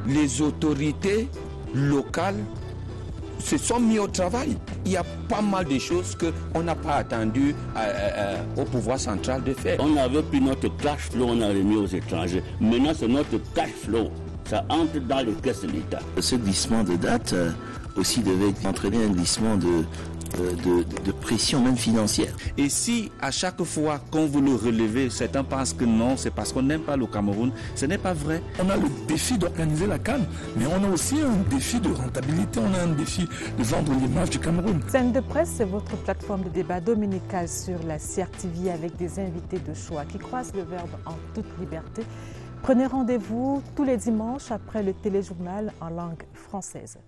les autorités locales se sont mis au travail. Il y a pas mal de choses qu'on n'a pas attendu au pouvoir central de faire. On avait pris notre cash flow, on a remis aux étrangers. Maintenant, c'est notre cash flow. Ça entre dans les caisses de l'État. Ce glissement de date aussi devait entraîner un glissement de pression même financière. Et si à chaque fois qu'on veut le relever, certains pensent que non, c'est parce qu'on n'aime pas le Cameroun, ce n'est pas vrai. On a le défi d'organiser la CAN, mais on a aussi un défi de rentabilité, on a un défi de vendre l'image du Cameroun. Scène de presse, c'est votre plateforme de débat dominicale sur la CRTV avec des invités de choix qui croisent le verbe en toute liberté. Prenez rendez-vous tous les dimanches après le téléjournal en langue française.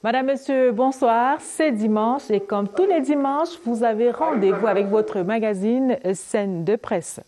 Madame, Monsieur, bonsoir. C'est dimanche et comme tous les dimanches, vous avez rendez-vous avec votre magazine Scène de presse.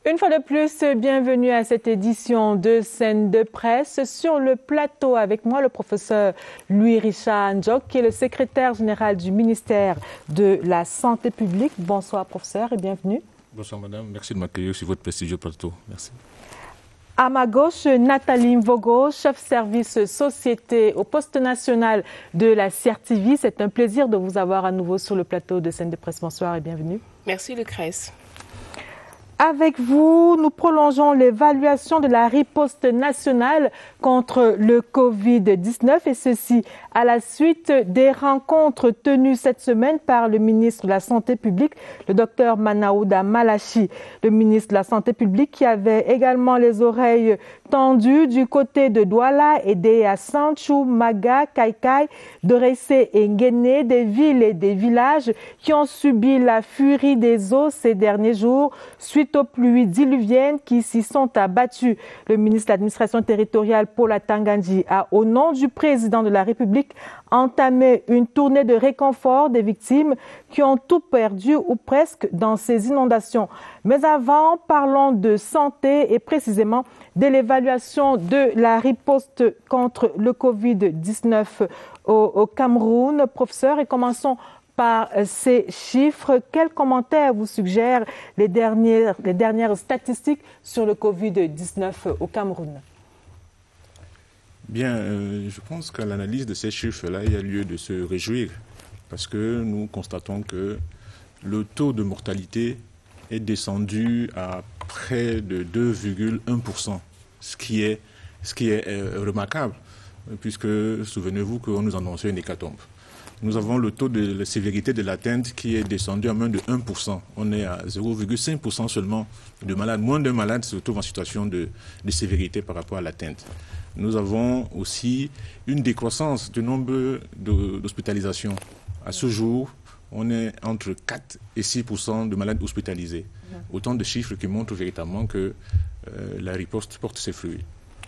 Une fois de plus, bienvenue à cette édition de Scène de presse. Sur le plateau avec moi, le professeur Louis-Richard Ndjok, qui est le secrétaire général du ministère de la Santé publique. Bonsoir, professeur, et bienvenue. Bonsoir, madame. Merci de m'accueillir sur votre prestigieux plateau. Merci. À ma gauche, Nathalie Mvogo, chef service société au poste national de la CRTV. C'est un plaisir de vous avoir à nouveau sur le plateau de Scène de presse. Bonsoir et bienvenue. Merci, Lucrèce. Avec vous, nous prolongeons l'évaluation de la riposte nationale contre le Covid-19 et ceci à la suite des rencontres tenues cette semaine par le ministre de la Santé publique, le docteur Manaouda Malachi, le ministre de la Santé publique qui avait également les oreilles tendues du côté de Douala et des Sanchou, Maga, Kaikai, Dorese et Nguéné, des villes et des villages qui ont subi la furie des eaux ces derniers jours suite aux pluies diluviennes qui s'y sont abattues. Le ministre de l'Administration territoriale, Paula Tangandji, a, au nom du président de la République, entamé une tournée de réconfort des victimes qui ont tout perdu ou presque dans ces inondations. Mais avant, parlons de santé et précisément de l'évaluation de la riposte contre le Covid-19 au Cameroun. Professeur, et commençons par ces chiffres. Quels commentaires vous suggèrent les dernières statistiques sur le Covid-19 au Cameroun? Bien, je pense qu'à l'analyse de ces chiffres-là, il y a lieu de se réjouir parce que nous constatons que le taux de mortalité est descendu à près de 2,1%, ce qui est remarquable puisque, souvenez-vous qu'on nous annonçait une hécatombe. Nous avons le taux de la sévérité de l'atteinte qui est descendu à moins de 1%. On est à 0,5% seulement de malades. Moins d'un malade se retrouve en situation de sévérité par rapport à l'atteinte. Nous avons aussi une décroissance du nombre d'hospitalisations. À ce jour, on est entre 4 et 6% de malades hospitalisés. Autant de chiffres qui montrent véritablement que la riposte porte ses fruits.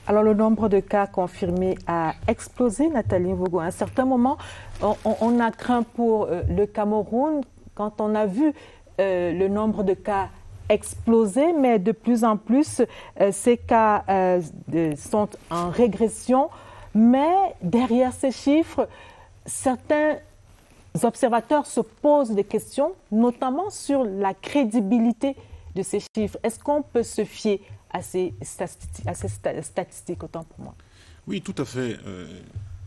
Alors, le nombre de cas confirmés a explosé, Nathalie Mvogo. À un certain moment, on a craint pour le Cameroun quand on a vu le nombre de cas exploser, mais de plus en plus, ces cas sont en régression. Mais derrière ces chiffres, certains observateurs se posent des questions, notamment sur la crédibilité de ces chiffres. Est-ce qu'on peut se fier à ces statistiques, autant pour moi? Oui, tout à fait.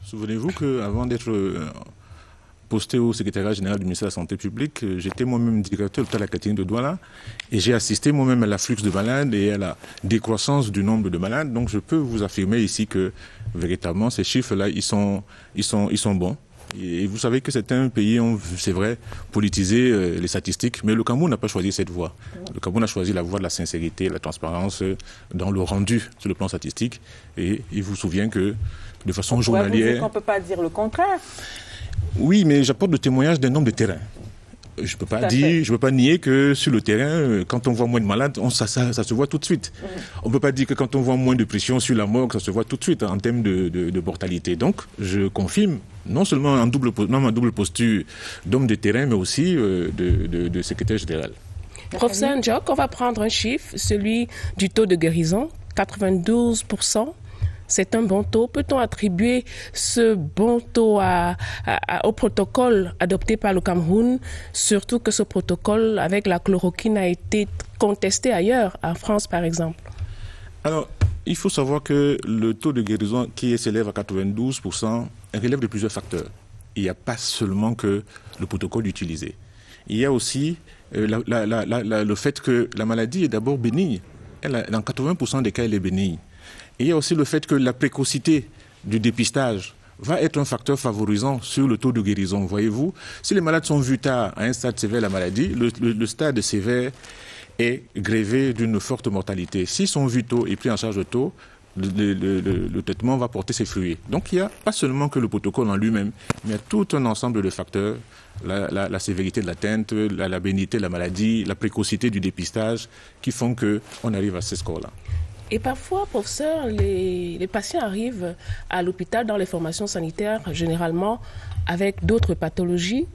Souvenez-vous qu'avant d'être posté au secrétariat général du ministère de la Santé publique, j'étais moi-même directeur de la Catherine de Douala et j'ai assisté moi-même à l'afflux de malades et à la décroissance du nombre de malades. Donc je peux vous affirmer ici que véritablement ces chiffres-là, ils sont bons. Et vous savez que certains pays ont, c'est vrai, politisé les statistiques, mais le Cameroun n'a pas choisi cette voie. Le Cameroun a choisi la voie de la sincérité, la transparence dans le rendu sur le plan statistique. Et il vous souvient que de façon journalière... On ne peut pas dire le contraire. Oui, mais j'apporte le témoignage d'un homme de terrain. je ne peux pas nier que sur le terrain, quand on voit moins de malades, ça se voit tout de suite. On ne peut pas dire que quand on voit moins de pression sur la morgue, ça se voit tout de suite en termes de mortalité. Donc, je confirme, non seulement en double posture d'homme de terrain, mais aussi de secrétaire général. Professeur N'Djok, on va prendre un chiffre, celui du taux de guérison, 92%. C'est un bon taux. Peut-on attribuer ce bon taux au protocole adopté par le Cameroun, surtout que ce protocole avec la chloroquine a été contesté ailleurs, en France par exemple? Alors, il faut savoir que le taux de guérison qui s'élève à 92% relève de plusieurs facteurs. Il n'y a pas seulement que le protocole utilisé. Il y a aussi le fait que la maladie est d'abord bénigne. Dans 80% des cas, elle est bénigne. Et il y a aussi le fait que la précocité du dépistage va être un facteur favorisant sur le taux de guérison. Voyez-vous, si les malades sont vus tard à un stade sévère de la maladie, le stade sévère est grévé d'une forte mortalité. S'ils sont vus tôt et pris en charge tôt, le traitement va porter ses fruits. Donc il n'y a pas seulement que le protocole en lui-même, mais il y a tout un ensemble de facteurs, la sévérité de l'atteinte, la bénignité de la maladie, la précocité du dépistage, qui font qu'on arrive à ces scores-là. Et parfois, professeur, les patients arrivent à l'hôpital dans les formations sanitaires, généralement avec d'autres pathologies,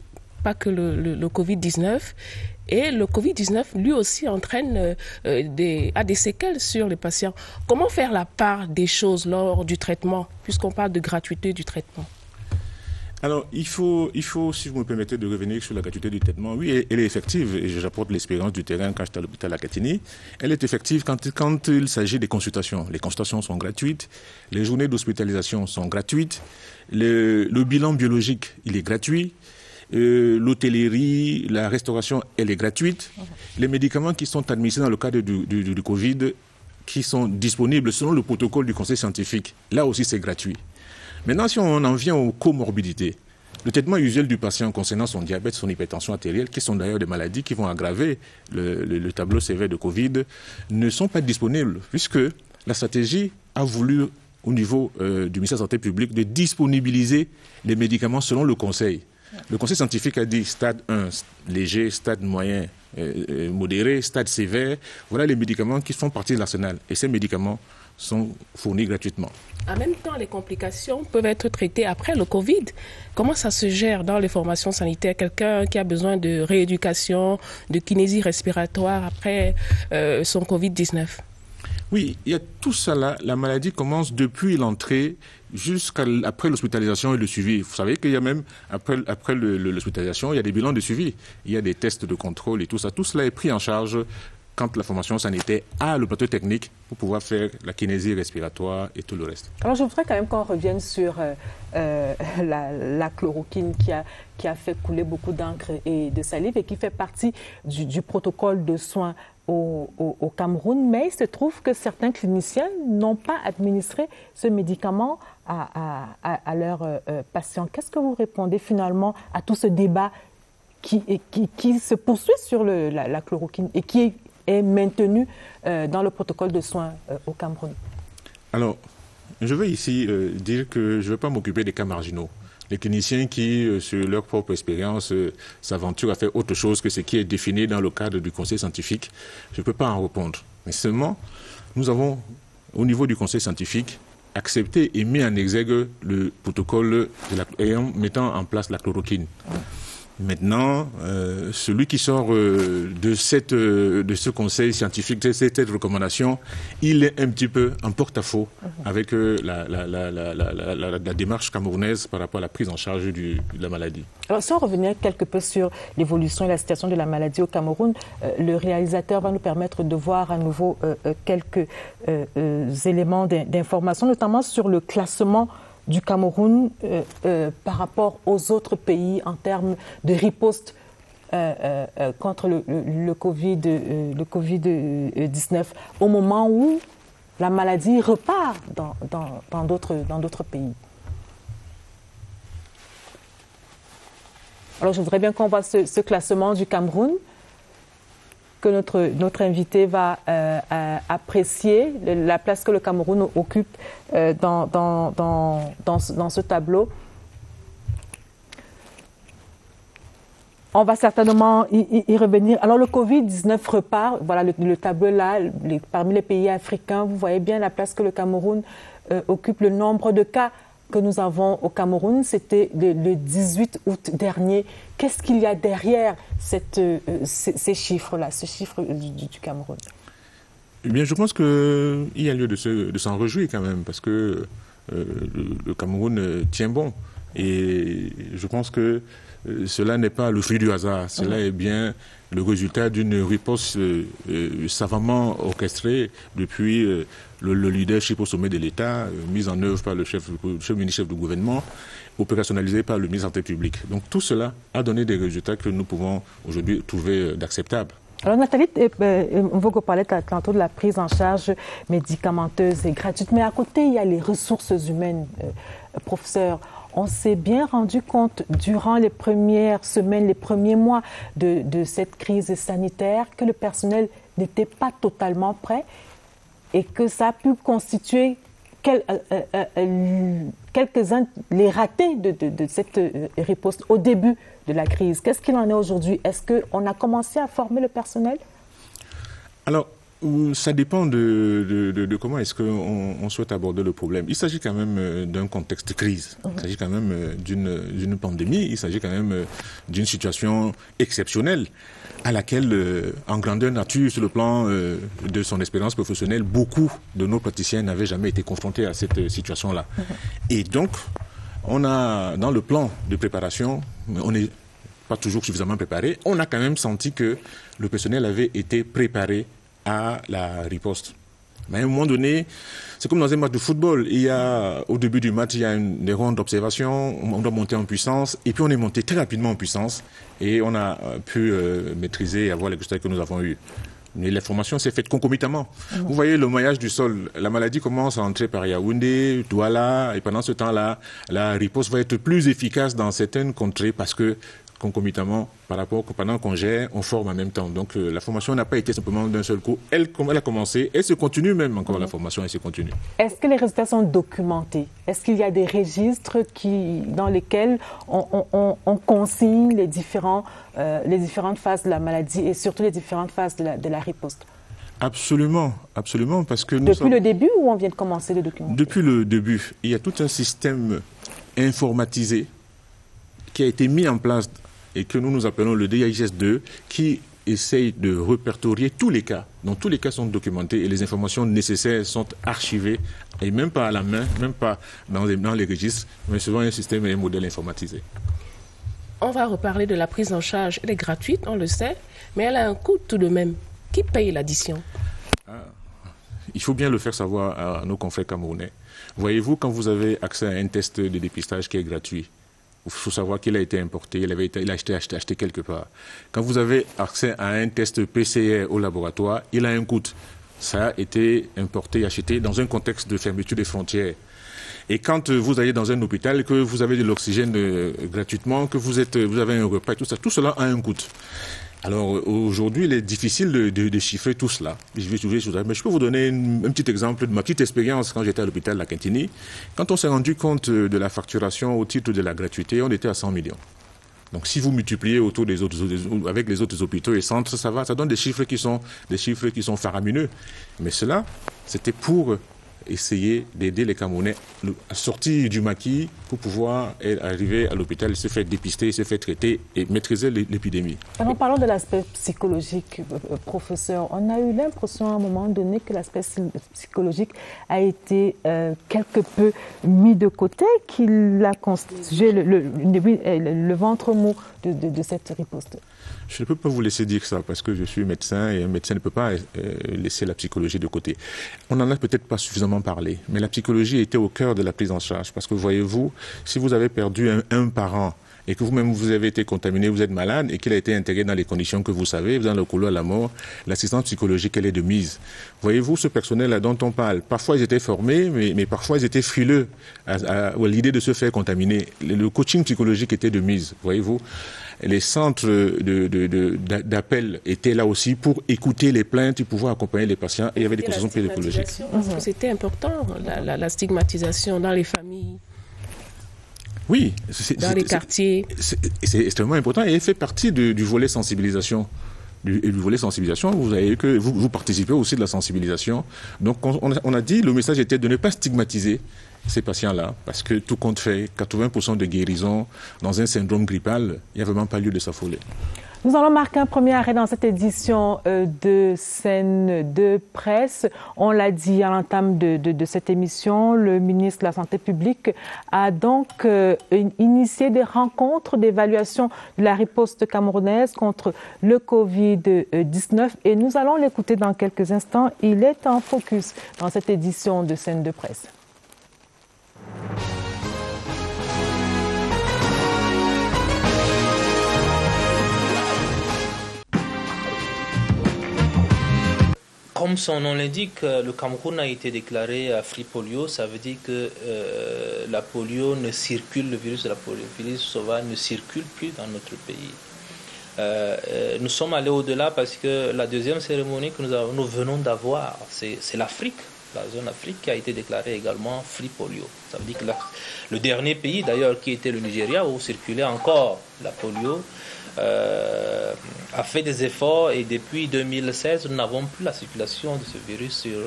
pas que le Covid-19. Et le Covid-19, lui aussi, entraîne a des séquelles sur les patients. Comment faire la part des choses lors du traitement, puisqu'on parle de gratuité du traitement? Alors, il faut, si vous me permettez de revenir sur la gratuité du traitement, oui, elle est effective, et j'apporte l'expérience du terrain quand j'étais à l'hôpital à Catigny. Elle est effective quand il s'agit des consultations. Les consultations sont gratuites, les journées d'hospitalisation sont gratuites, le bilan biologique, il est gratuit, l'hôtellerie, la restauration, elle est gratuite. Les médicaments qui sont administrés dans le cadre du Covid, qui sont disponibles selon le protocole du conseil scientifique, là aussi c'est gratuit. Maintenant, si on en vient aux comorbidités, le traitement usuel du patient concernant son diabète, son hypertension artérielle, qui sont d'ailleurs des maladies qui vont aggraver le tableau sévère de Covid, ne sont pas disponibles, puisque la stratégie a voulu, au niveau du ministère de la Santé publique, de disponibiliser les médicaments selon le conseil. Le conseil scientifique a dit stade 1, léger, stade moyen, modéré, stade sévère. Voilà les médicaments qui font partie de l'arsenal. Et ces médicaments sont fournis gratuitement. En même temps, les complications peuvent être traitées après le Covid. Comment ça se gère dans les formations sanitaires? Quelqu'un qui a besoin de rééducation, de kinésie respiratoire après son Covid-19? Oui, il y a tout ça là. La maladie commence depuis l'entrée jusqu'après l'hospitalisation et le suivi. Vous savez qu'il y a même, après l'hospitalisation, il y a des bilans de suivi. Il y a des tests de contrôle et tout ça. Tout cela est pris en charge quand la formation sanitaire a le plateau technique pour pouvoir faire la kinésie respiratoire et tout le reste. Alors je voudrais quand même qu'on revienne sur la chloroquine qui a fait couler beaucoup d'encre et de salive et qui fait partie du protocole de soins au Cameroun. Mais il se trouve que certains cliniciens n'ont pas administré ce médicament à leurs patients. Qu'est-ce que vous répondez finalement à tout ce débat qui se poursuit sur la chloroquine et qui est maintenu dans le protocole de soins au Cameroun? Alors, je veux ici dire que je ne vais pas m'occuper des cas marginaux. Les cliniciens qui, sur leur propre expérience, s'aventurent à faire autre chose que ce qui est défini dans le cadre du conseil scientifique, je ne peux pas en répondre. Mais seulement, nous avons, au niveau du conseil scientifique, accepté et mis en exergue le protocole mettant en place la chloroquine. Maintenant, celui qui sort de ce conseil scientifique, de cette recommandation, il est un petit peu en porte-à-faux avec la démarche camerounaise par rapport à la prise en charge de la maladie. Alors, si on revenait quelque peu sur l'évolution et la situation de la maladie au Cameroun, le réalisateur va nous permettre de voir à nouveau quelques éléments d'information, notamment sur le classement du Cameroun par rapport aux autres pays en termes de riposte contre le Covid-19 au moment où la maladie repart dans d'autres pays. Alors je voudrais bien qu'on voit ce classement du Cameroun que notre invité va apprécier, la place que le Cameroun occupe dans ce tableau. On va certainement y revenir. Alors, le Covid-19 repart. Voilà le tableau là. Parmi les pays africains, vous voyez bien la place que le Cameroun occupe. Le nombre de cas que nous avons au Cameroun, c'était le 18 août dernier. Qu'est-ce qu'il y a derrière ces chiffres-là, ce chiffre du Cameroun? Eh bien, je pense qu'il y a lieu de s'en réjouir quand même, parce que le Cameroun tient bon. Et je pense que cela n'est pas le fruit du hasard. Cela est bien le résultat d'une riposte savamment orchestrée depuis le leadership au sommet de l'État, mise en œuvre par le ministre-chef du gouvernement, opérationnalisée par le ministre de la Santé publique. Donc tout cela a donné des résultats que nous pouvons aujourd'hui trouver d'acceptables. Alors Nathalie Mvogo parlait tantôt de la prise en charge médicamenteuse et gratuite, mais à côté il y a les ressources humaines, professeur. On s'est bien rendu compte durant les premières semaines, les premiers mois de cette crise sanitaire que le personnel n'était pas totalement prêt et que ça a pu constituer quelques-uns les ratés de cette riposte au début de la crise. Qu'est-ce qu'il en est aujourd'hui? Est-ce qu'on a commencé à former le personnel? Alors, ça dépend de comment est-ce qu'on souhaite aborder le problème. Il s'agit quand même d'un contexte de crise. Il s'agit quand même d'une pandémie. Il s'agit quand même d'une situation exceptionnelle à laquelle, en grandeur nature, sur le plan de son expérience professionnelle, beaucoup de nos praticiens n'avaient jamais été confrontés à cette situation-là. Et donc, on a, dans le plan de préparation, on n'est pas toujours suffisamment préparé. On a quand même senti que le personnel avait été préparé à la riposte. Mais à un moment donné, c'est comme dans un match de football. Au début du match, il y a des rondes d'observation, on doit monter en puissance, et puis on est monté très rapidement en puissance, et on a pu maîtriser et avoir les résultats que nous avons eus. Mais la formation s'est faite concomitamment. Vous voyez le maillage du sol. La maladie commence à entrer par Yaoundé, Douala, et pendant ce temps-là, la riposte va être plus efficace dans certaines contrées parce que concomitamment, pendant qu'on gère, on forme en même temps. Donc la formation n'a pas été simplement d'un seul coup. Elle a commencé, elle se continue même encore, la formation, elle se continue. Est-ce que les résultats sont documentés? Est-ce qu'il y a des registres dans lesquels on consigne les différentes phases de la maladie et surtout les différentes phases de la riposte? Absolument, absolument, parce que Depuis le début ou on vient de commencer le document? Depuis le début. Il y a tout un système informatisé qui a été mis en place et que nous appelons le DIS2, qui essaye de répertorier tous les cas. Donc tous les cas sont documentés et les informations nécessaires sont archivées, et même pas à la main, même pas dans les registres, mais selon un système et un modèle informatisé. On va reparler de la prise en charge. Elle est gratuite, on le sait, mais elle a un coût tout de même. Qui paye l'addition? Il faut bien le faire savoir à nos confrères camerounais. Voyez-vous, quand vous avez accès à un test de dépistage qui est gratuit, il faut savoir qu'il a été importé, il a été acheté quelque part. Quand vous avez accès à un test PCR au laboratoire, il a un coût. Ça a été importé et acheté dans un contexte de fermeture des frontières. Et quand vous allez dans un hôpital, que vous avez de l'oxygène gratuitement, que vous avez un repas, tout cela a un coût. Alors aujourd'hui, il est difficile de chiffrer tout cela. Mais je peux vous donner un petit exemple de ma petite expérience quand j'étais à l'hôpital de la Quintini. Quand on s'est rendu compte de la facturation au titre de la gratuité, on était à 100 millions. Donc si vous multipliez avec les autres hôpitaux et centres, ça donne des chiffres qui sont faramineux. Mais cela, c'était pour essayer d'aider les Camerounais à sortir du maquis pour pouvoir arriver à l'hôpital, se faire dépister, se faire traiter et maîtriser l'épidémie. Alors, parlons de l'aspect psychologique, professeur. On a eu l'impression à un moment donné que l'aspect psychologique a été quelque peu mis de côté, qu'il a constitué le ventre mou de cette riposte. Je ne peux pas vous laisser dire ça parce que je suis médecin et un médecin ne peut pas laisser la psychologie de côté. On n'en a peut-être pas suffisamment parlé, mais la psychologie était au cœur de la prise en charge parce que voyez-vous, si vous avez perdu un parent et que vous-même vous avez été contaminé, vous êtes malade et qu'il a été intégré dans les conditions que vous savez, dans le couloir à la mort, l'assistance psychologique, elle est de mise. Voyez-vous, ce personnel-là dont on parle, parfois ils étaient formés, mais parfois ils étaient frileux à l'idée de se faire contaminer. Le coaching psychologique était de mise, voyez-vous. Les centres d'appel étaient là aussi pour écouter les plaintes et pouvoir accompagner les patients. Et il y avait des consultations psychologiques. Parce que c'était important, la stigmatisation dans les familles. Oui. Dans les quartiers. C'est extrêmement important et fait partie du volet sensibilisation. Du volet sensibilisation, vous avez que vous participez aussi de la sensibilisation. Donc on a dit, le message était de ne pas stigmatiser ces patients-là, parce que tout compte fait, 80% de guérison dans un syndrome grippal, il n'y a vraiment pas lieu de s'affoler. Nous allons marquer un premier arrêt dans cette édition de Scène de presse. On l'a dit à l'entame de cette émission, le ministre de la Santé publique a donc initié des rencontres d'évaluation de la riposte camerounaise contre le Covid-19 et nous allons l'écouter dans quelques instants. Il est en focus dans cette édition de Scène de presse. Comme son nom l'indique, le Cameroun a été déclaré free polio. Ça veut dire que la polio ne circule, le virus de la polio, le virus sauvage ne circule plus dans notre pays. Nous sommes allés au-delà parce que la deuxième cérémonie que nous venons d'avoir, c'est l'Afrique, la zone Afrique qui a été déclarée également free polio. Ça veut dire que le dernier pays d'ailleurs qui était le Nigeria où circulait encore la polio, a fait des efforts et depuis 2016, nous n'avons plus la circulation de ce virus sur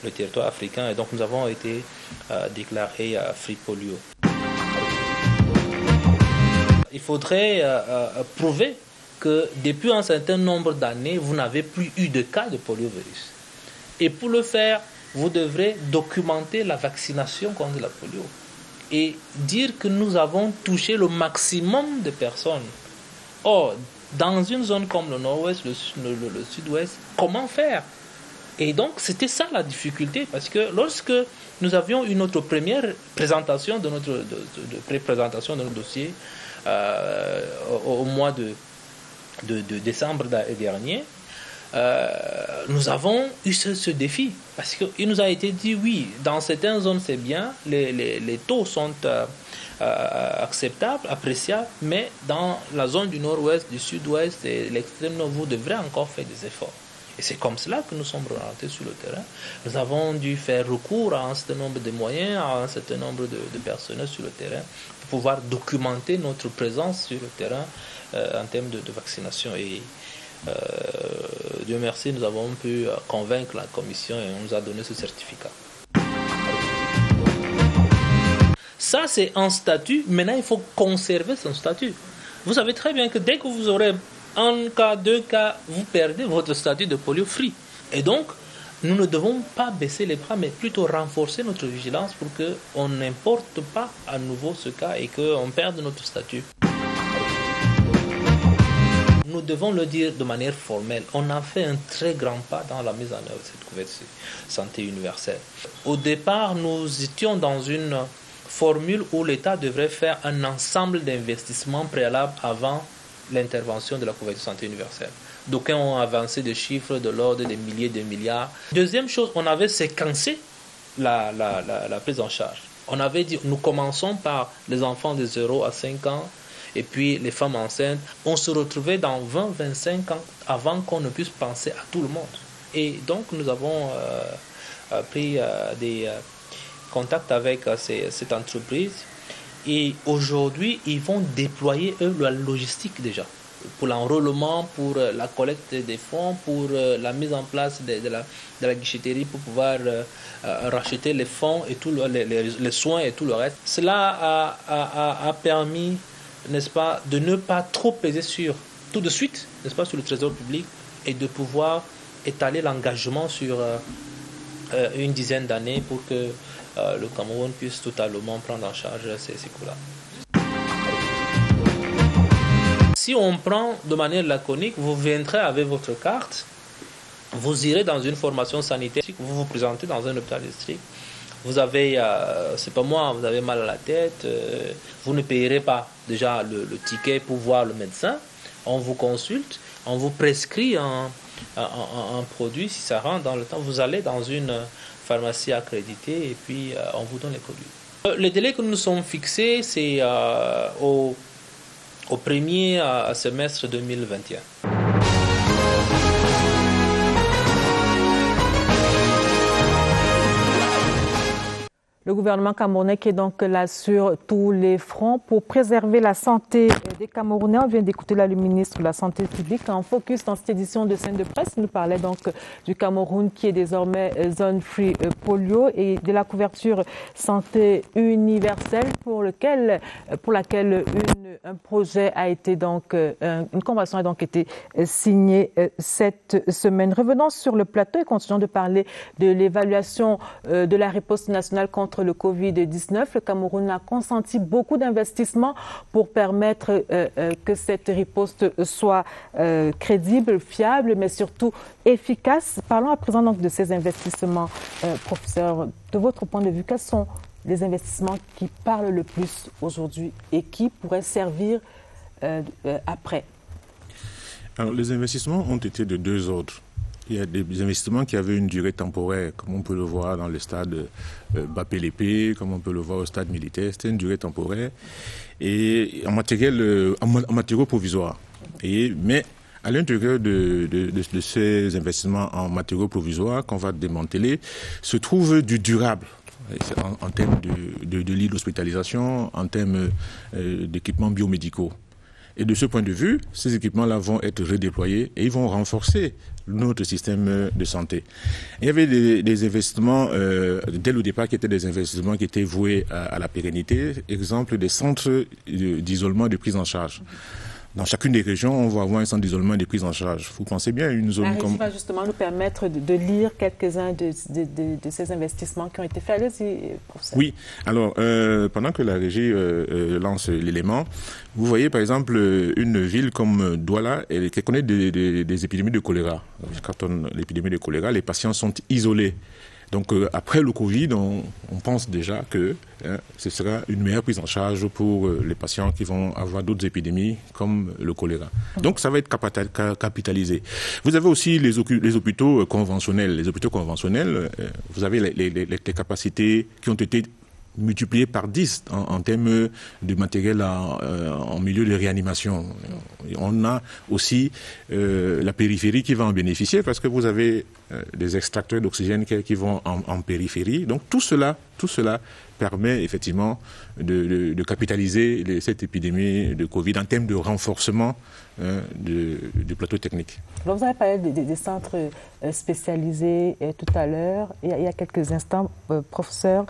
le territoire africain et donc nous avons été déclarés free polio. Il faudrait prouver que depuis un certain nombre d'années, vous n'avez plus eu de cas de poliovirus. Et pour le faire, vous devrez documenter la vaccination contre la polio et dire que nous avons touché le maximum de personnes. Or, dans une zone comme le nord-ouest, le sud-ouest, comment faire? Et donc, c'était ça la difficulté, parce que lorsque nous avions eu notre première présentation de notre pré-présentation de notre dossier au mois de décembre dernier, nous avons eu ce défi, parce qu'il nous a été dit, oui, dans certaines zones c'est bien, les taux sont acceptables, appréciables, mais dans la zone du nord-ouest, du sud-ouest et l'extrême nord, vous devrez encore faire des efforts. Et c'est comme cela que nous sommes orientés sur le terrain. Nous avons dû faire recours à un certain nombre de moyens, à un certain nombre de personnels sur le terrain pour pouvoir documenter notre présence sur le terrain en termes de vaccination. Et Dieu merci, nous avons pu convaincre la commission et on nous a donné ce certificat. Ça, c'est un statut. Maintenant, il faut conserver son statut. Vous savez très bien que dès que vous aurez un cas, deux cas, vous perdez votre statut de polio free. Et donc, nous ne devons pas baisser les bras, mais plutôt renforcer notre vigilance pour qu'on n'importe pas à nouveau ce cas et qu'on perde notre statut. Nous devons le dire de manière formelle. On a fait un très grand pas dans la mise en œuvre de cette couverture santé universelle. Au départ, nous étions dans une formule où l'État devrait faire un ensemble d'investissements préalables avant l'intervention de la couverture santé universelle. D'aucuns ont avancé des chiffres de l'ordre des milliers de milliards. Deuxième chose, on avait séquencé la prise en charge. On avait dit, nous commençons par les enfants de 0 à 5 ans, et puis les femmes enceintes. On se retrouvait dans 20-25 ans avant qu'on ne puisse penser à tout le monde. Et donc nous avons pris des contacts avec cette entreprise. Et aujourd'hui, ils vont déployer, eux, la logistique déjà. Pour l'enrôlement, pour la collecte des fonds, pour la mise en place de la guichetterie pour pouvoir racheter les fonds et tout les soins et tout le reste. Cela a permis, n'est-ce pas, de ne pas trop peser tout de suite, n'est-ce pas, sur le trésor public et de pouvoir étaler l'engagement sur une dizaine d'années pour que le Cameroun puisse totalement prendre en charge ces coûts-là. Si on prend de manière laconique, vous viendrez avec votre carte, vous irez dans une formation sanitaire, vous vous présentez dans un hôpital district, vous avez, c'est pas moi, vous avez mal à la tête, vous ne payerez pas déjà le ticket pour voir le médecin, on vous consulte, on vous prescrit un produit, si ça rentre dans le temps, vous allez dans une pharmacie accréditée et puis on vous donne les produits. Le délai que nous nous sommes fixés, c'est au premier semestre 2021. Le gouvernement camerounais qui est donc là sur tous les fronts pour préserver la santé des Camerounais. On vient d'écouter là le ministre de la Santé publique en focus dans cette édition de scène de presse. Il nous parlait donc du Cameroun qui est désormais zone free polio et de la couverture santé universelle pour laquelle un projet a été donc, une convention a donc été signée cette semaine. Revenons sur le plateau et continuons de parler de l'évaluation de la riposte nationale contre le Covid-19. Le Cameroun a consenti beaucoup d'investissements pour permettre que cette riposte soit crédible, fiable, mais surtout efficace. Parlons à présent donc de ces investissements, professeur. De votre point de vue, quels sont les investissements qui parlent le plus aujourd'hui et qui pourraient servir après? Alors, les investissements ont été de deux ordres. Il y a des investissements qui avaient une durée temporaire, comme on peut le voir dans le stade Bapé-Lépée, comme on peut le voir au stade militaire. C'était une durée temporaire et en matériaux provisoires. Mais à l'intérieur de ces investissements en matériaux provisoires qu'on va démanteler, se trouve du durable. En termes de lits d'hospitalisation, en termes d'équipements biomédicaux. Et de ce point de vue, ces équipements-là vont être redéployés et ils vont renforcer notre système de santé. Il y avait des investissements, dès le départ, qui étaient des investissements qui étaient voués à la pérennité. Exemple, des centres d'isolement et de prise en charge. Dans chacune des régions, on va avoir un centre d'isolement et de prise en charge. Vous pensez bien à une zone comme... va justement nous permettre de lire quelques-uns de ces investissements qui ont été faits. Allez-y, professeur. Oui. Alors, pendant que la régie lance l'élément, vous voyez par exemple une ville comme Douala qui connaît des épidémies de choléra. Quand on a l'épidémie de choléra, les patients sont isolés. Donc après le Covid, on pense déjà que ce sera une meilleure prise en charge pour les patients qui vont avoir d'autres épidémies comme le choléra. Donc ça va être capitalisé. Vous avez aussi les hôpitaux conventionnels. Les hôpitaux conventionnels, vous avez les capacités qui ont été multiplié par 10 en termes de matériel en milieu de réanimation. On a aussi la périphérie qui va en bénéficier parce que vous avez des extracteurs d'oxygène qui vont en périphérie. Donc tout cela permet effectivement de capitaliser cette épidémie de Covid en termes de renforcement du plateau technique. Vous avez parlé des centres spécialisés tout à l'heure, il y a quelques instants, professeur.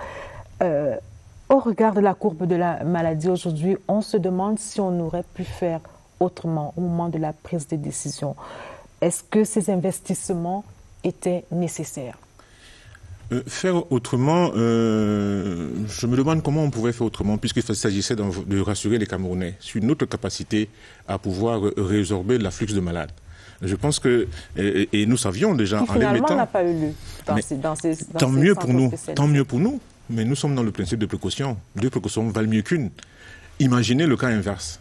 Au regard de la courbe de la maladie aujourd'hui, on se demande si on aurait pu faire autrement au moment de la prise de décision. Est-ce que ces investissements étaient nécessaires? Faire autrement, je me demande comment on pouvait faire autrement, puisqu'il s'agissait de rassurer les Camerounais sur notre capacité à pouvoir résorber l'afflux de malades. Je pense que, et nous savions déjà en les mettant... Finalement, n'a pas eu lieu tant mieux pour nous, tant mieux pour nous. Mais nous sommes dans le principe de précaution. 2 précautions valent mieux qu'une. Imaginez le cas inverse.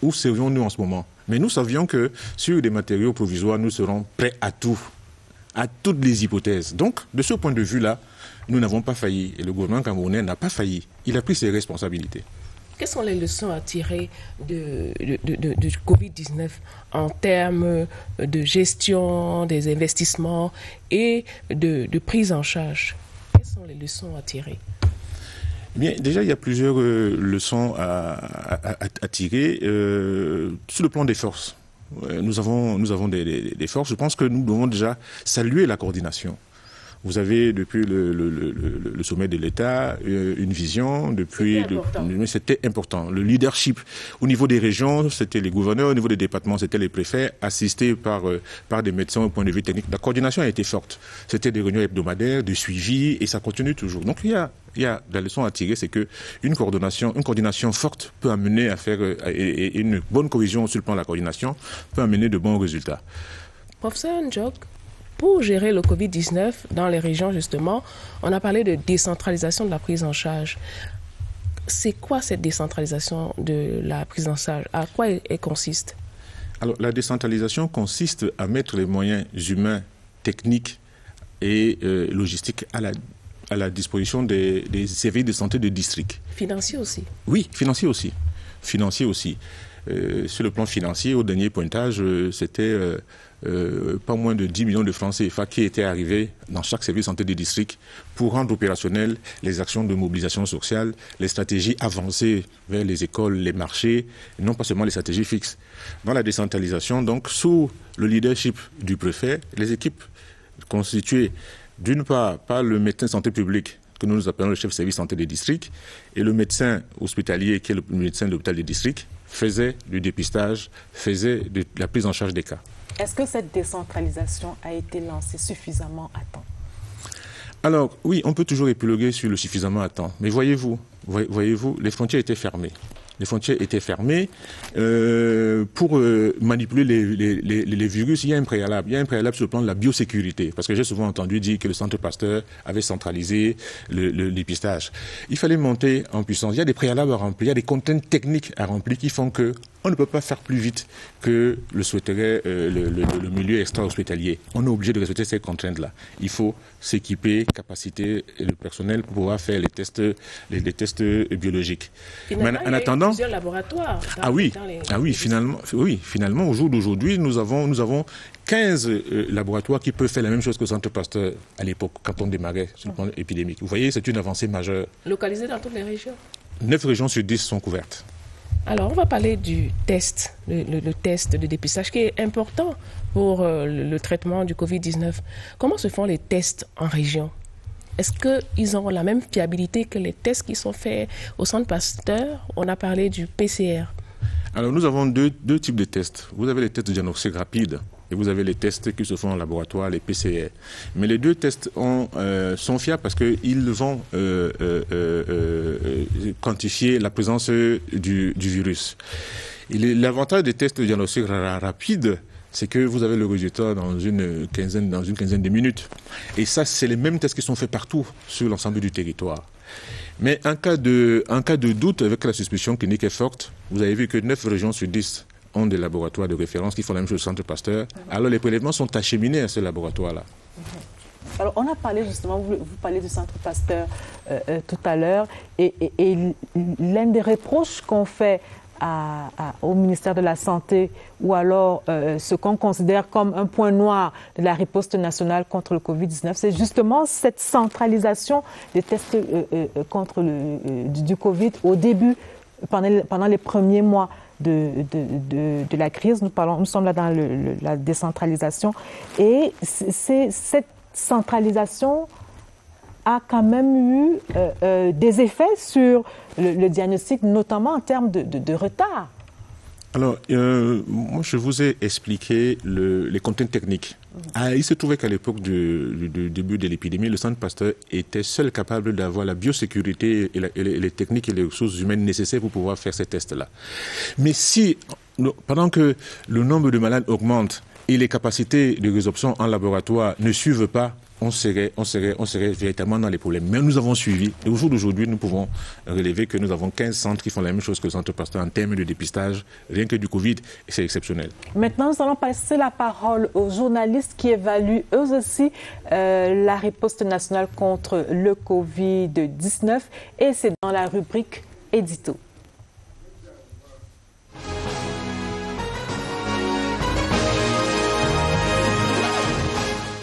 Où serions-nous en ce moment? Mais nous savions que sur des matériaux provisoires, nous serons prêts à tout, à toutes les hypothèses. Donc, de ce point de vue-là, nous n'avons pas failli. Et le gouvernement camerounais n'a pas failli. Il a pris ses responsabilités. Quelles sont les leçons à tirer du Covid-19 en termes de gestion des investissements et de prise en charge? Quelles sont les leçons à tirer? Bien, déjà, il y a plusieurs leçons à tirer sur le plan des forces. Nous avons des forces. Je pense que nous devons déjà saluer la coordination. Vous avez, depuis le sommet de l'État, une vision. C'était important. Le leadership au niveau des régions, c'était les gouverneurs. Au niveau des départements, c'était les préfets, assistés par des médecins au point de vue technique. La coordination a été forte. C'était des réunions hebdomadaires, de suivi, et ça continue toujours. Donc, il y a la leçon à tirer, c'est que une coordination forte peut amener à faire, et une bonne cohésion sur le plan de la coordination peut amener de bons résultats. Professeur Njok, pour gérer le Covid-19 dans les régions, justement, on a parlé de décentralisation de la prise en charge. C'est quoi cette décentralisation de la prise en charge? À quoi elle consiste? Alors, la décentralisation consiste à mettre les moyens humains, techniques et logistiques à la disposition des services de santé de district. Financiers aussi? Oui, financiers aussi. sur le plan financier, au dernier pointage, c'était pas moins de 10 millions de francs CFA qui étaient arrivés dans chaque service santé des districts pour rendre opérationnels les actions de mobilisation sociale, les stratégies avancées vers les écoles, les marchés, non pas seulement les stratégies fixes. Dans la décentralisation, donc, sous le leadership du préfet, les équipes constituées d'une part par le médecin de santé publique, que nous appelons le chef de service santé des districts, et le médecin hospitalier, qui est le médecin de l'hôpital des districts, faisaient du dépistage, faisaient de la prise en charge des cas. Est-ce que cette décentralisation a été lancée suffisamment à temps? Alors, oui, on peut toujours épiloguer sur le suffisamment à temps. Mais voyez-vous, les frontières étaient fermées. Les frontières étaient fermées. Pour manipuler les virus, il y a un préalable. Il y a un préalable sur le plan de la biosécurité. Parce que j'ai souvent entendu dire que le Centre Pasteur avait centralisé le dépistage. Il fallait monter en puissance. Il y a des préalables à remplir, il y a des contraintes techniques à remplir qui font que on ne peut pas faire plus vite que le souhaiterait le milieu extra-hospitalier. On est obligé de respecter ces contraintes-là. Il faut s'équiper, capaciter le personnel pour pouvoir faire les tests biologiques. Finalement, mais en attendant, plusieurs laboratoires. Finalement, au jour d'aujourd'hui, nous avons 15 laboratoires qui peuvent faire la même chose que le Centre Pasteur à l'époque, quand on démarrait sur le plan épidémique. Vous voyez, c'est une avancée majeure. Localisés dans toutes les régions. 9 régions sur 10 sont couvertes. Alors, on va parler du test, le test de dépistage qui est important pour le traitement du Covid-19. Comment se font les tests en région? Est-ce qu'ils ont la même fiabilité que les tests qui sont faits au Centre Pasteur? On a parlé du PCR. Alors, nous avons deux types de tests. Vous avez les tests de diagnostic rapide et vous avez les tests qui se font en laboratoire, les PCR. Mais les deux tests sont fiables parce qu'ils vont quantifier la présence du virus. L'avantage des tests de diagnostic rapide, c'est que vous avez le résultat dans une quinzaine de minutes. Et ça, c'est les mêmes tests qui sont faits partout sur l'ensemble du territoire. Mais en cas de doute, avec la suspicion clinique est forte, vous avez vu que 9 régions sur 10 ont des laboratoires de référence qui font la même chose au Centre Pasteur. Alors les prélèvements sont acheminés à ce laboratoire-là. Alors on a parlé justement, vous parlez du Centre Pasteur tout à l'heure, et l'un des reproches qu'on fait au ministère de la Santé, ou alors ce qu'on considère comme un point noir de la riposte nationale contre le Covid-19, c'est justement cette centralisation des tests du Covid au début, pendant les premiers mois de la crise. Nous sommes là dans la décentralisation, et cette centralisation a quand même eu des effets sur le diagnostic, notamment en termes de retard. Alors, moi, je vous ai expliqué les contraintes techniques. Il se trouvait qu'à l'époque du début de l'épidémie, le Centre Pasteur était seul capable d'avoir la biosécurité et les techniques et les ressources humaines nécessaires pour pouvoir faire ces tests-là. Mais si, pendant que le nombre de malades augmente et les capacités de résorption en laboratoire ne suivent pas, on serait véritablement dans les problèmes. Mais nous avons suivi. Et au jour d'aujourd'hui, nous pouvons relever que nous avons 15 centres qui font la même chose que le Centre Pasteur en termes de dépistage, rien que du Covid, et c'est exceptionnel. Maintenant, nous allons passer la parole aux journalistes qui évaluent eux aussi la riposte nationale contre le Covid-19. Et c'est dans la rubrique édito.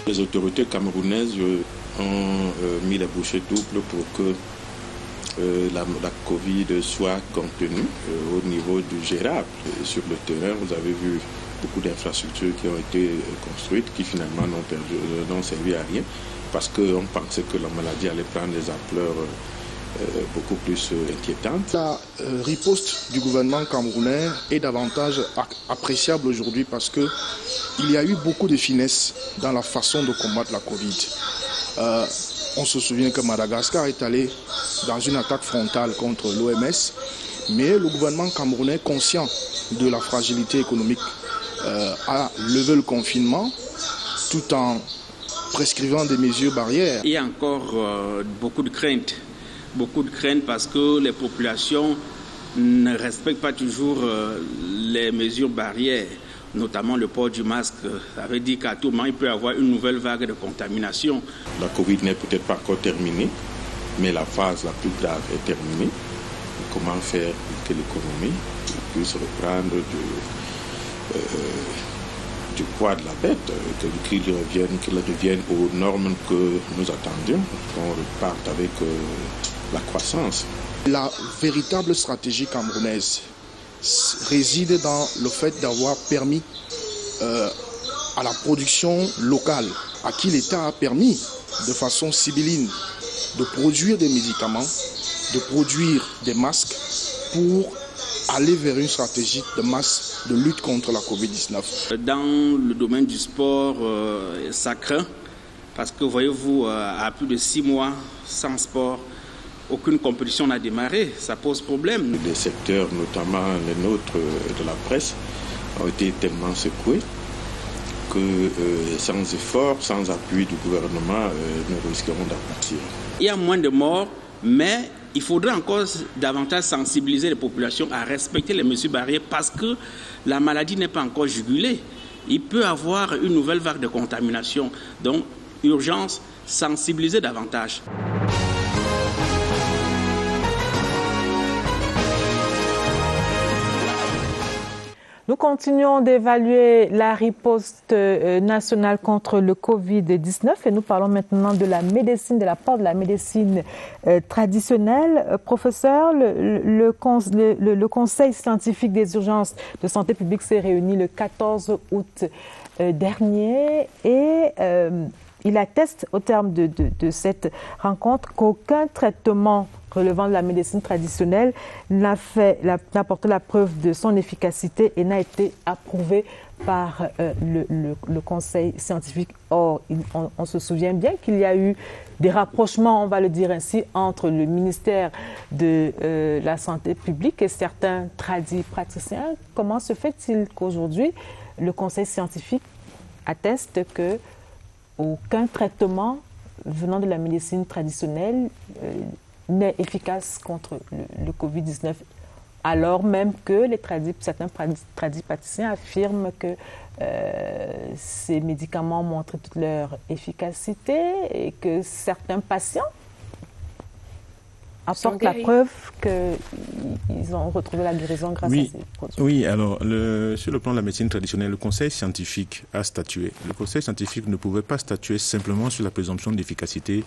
Les autorités camerounaises ont mis les bouchées doubles pour que la Covid soit contenue au niveau du gérable. Et sur le terrain, vous avez vu beaucoup d'infrastructures qui ont été construites qui finalement n'ont servi à rien parce qu'on pensait que la maladie allait prendre des ampleurs beaucoup plus inquiétantes. La riposte du gouvernement camerounais est davantage appréciable aujourd'hui parce que il y a eu beaucoup de finesse dans la façon de combattre la Covid. On se souvient que Madagascar est allé dans une attaque frontale contre l'OMS, mais le gouvernement camerounais, conscient de la fragilité économique, a levé le confinement tout en prescrivant des mesures barrières. Il y a encore beaucoup de craintes parce que les populations ne respectent pas toujours les mesures barrières, notamment le port du masque. Ça veut dire qu'à tout moment, il peut y avoir une nouvelle vague de contamination. La Covid n'est peut-être pas encore terminée, mais la phase la plus grave est terminée. comment faire pour que l'économie puisse reprendre du poids de la bête, qu'il revienne aux normes que nous attendions, qu'on reparte avec la croissance. La véritable stratégie camerounaise réside dans le fait d'avoir permis à la production locale, à qui l'État a permis de façon sibylline de produire des médicaments, de produire des masques pour aller vers une stratégie de masse de lutte contre la Covid-19. Dans le domaine du sport, ça craint parce que voyez-vous, à plus de 6 mois sans sport, aucune compétition n'a démarré, ça pose problème. Les secteurs, notamment les nôtres de la presse, ont été tellement secoués que sans effort, sans appui du gouvernement, nous risquerons d'aboutir. Il y a moins de morts, mais il faudrait encore davantage sensibiliser les populations à respecter les mesures barrières parce que la maladie n'est pas encore jugulée. Il peut y avoir une nouvelle vague de contamination. Donc, urgence, sensibiliser davantage. Nous continuons d'évaluer la riposte nationale contre le Covid-19 et nous parlons maintenant de la médecine, de l'apport de la médecine traditionnelle. Professeur, le Conseil scientifique des urgences de santé publique s'est réuni le 14 août dernier et il atteste au terme de cette rencontre qu'aucun traitement relevant de la médecine traditionnelle n'a apporté la preuve de son efficacité et n'a été approuvé par le Conseil scientifique. Or, on se souvient bien qu'il y a eu des rapprochements, on va le dire ainsi, entre le ministère de la Santé publique et certains praticiens. Comment se fait-il qu'aujourd'hui, le Conseil scientifique atteste que aucun traitement venant de la médecine traditionnelle n'est efficace contre le Covid-19, alors même que certains praticiens affirment que ces médicaments montrent toute leur efficacité et que certains patients apportent la preuve qu'ils ont retrouvé la guérison grâce à ces produits. Oui, alors sur le plan de la médecine traditionnelle, le Conseil scientifique a statué. Le Conseil scientifique ne pouvait pas statuer simplement sur la présomption d'efficacité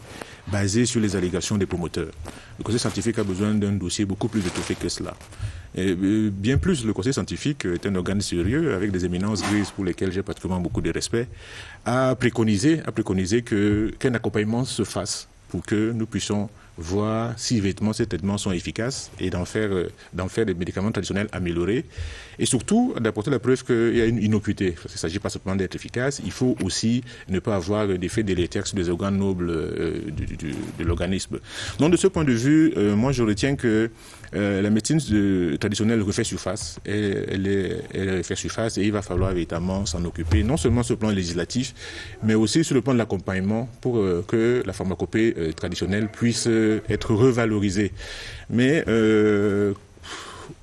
basée sur les allégations des promoteurs. Le Conseil scientifique a besoin d'un dossier beaucoup plus étoffé que cela. Et bien plus, le Conseil scientifique est un organe sérieux avec des éminences grises pour lesquelles j'ai particulièrement beaucoup de respect, a préconisé qu'un accompagnement se fasse pour que nous puissions voir si véritablement ces traitements sont efficaces et d'en faire des médicaments traditionnels améliorés et surtout d'apporter la preuve qu'il y a une innocuité. Parce qu'il ne s'agit pas simplement d'être efficace, il faut aussi ne pas avoir d'effets délétères sur les organes nobles de l'organisme. Donc de ce point de vue, moi je retiens que la médecine traditionnelle refait surface, elle refait surface et il va falloir véritablement s'en occuper, non seulement sur le plan législatif, mais aussi sur le plan de l'accompagnement pour que la pharmacopée traditionnelle puisse être revalorisée. Mais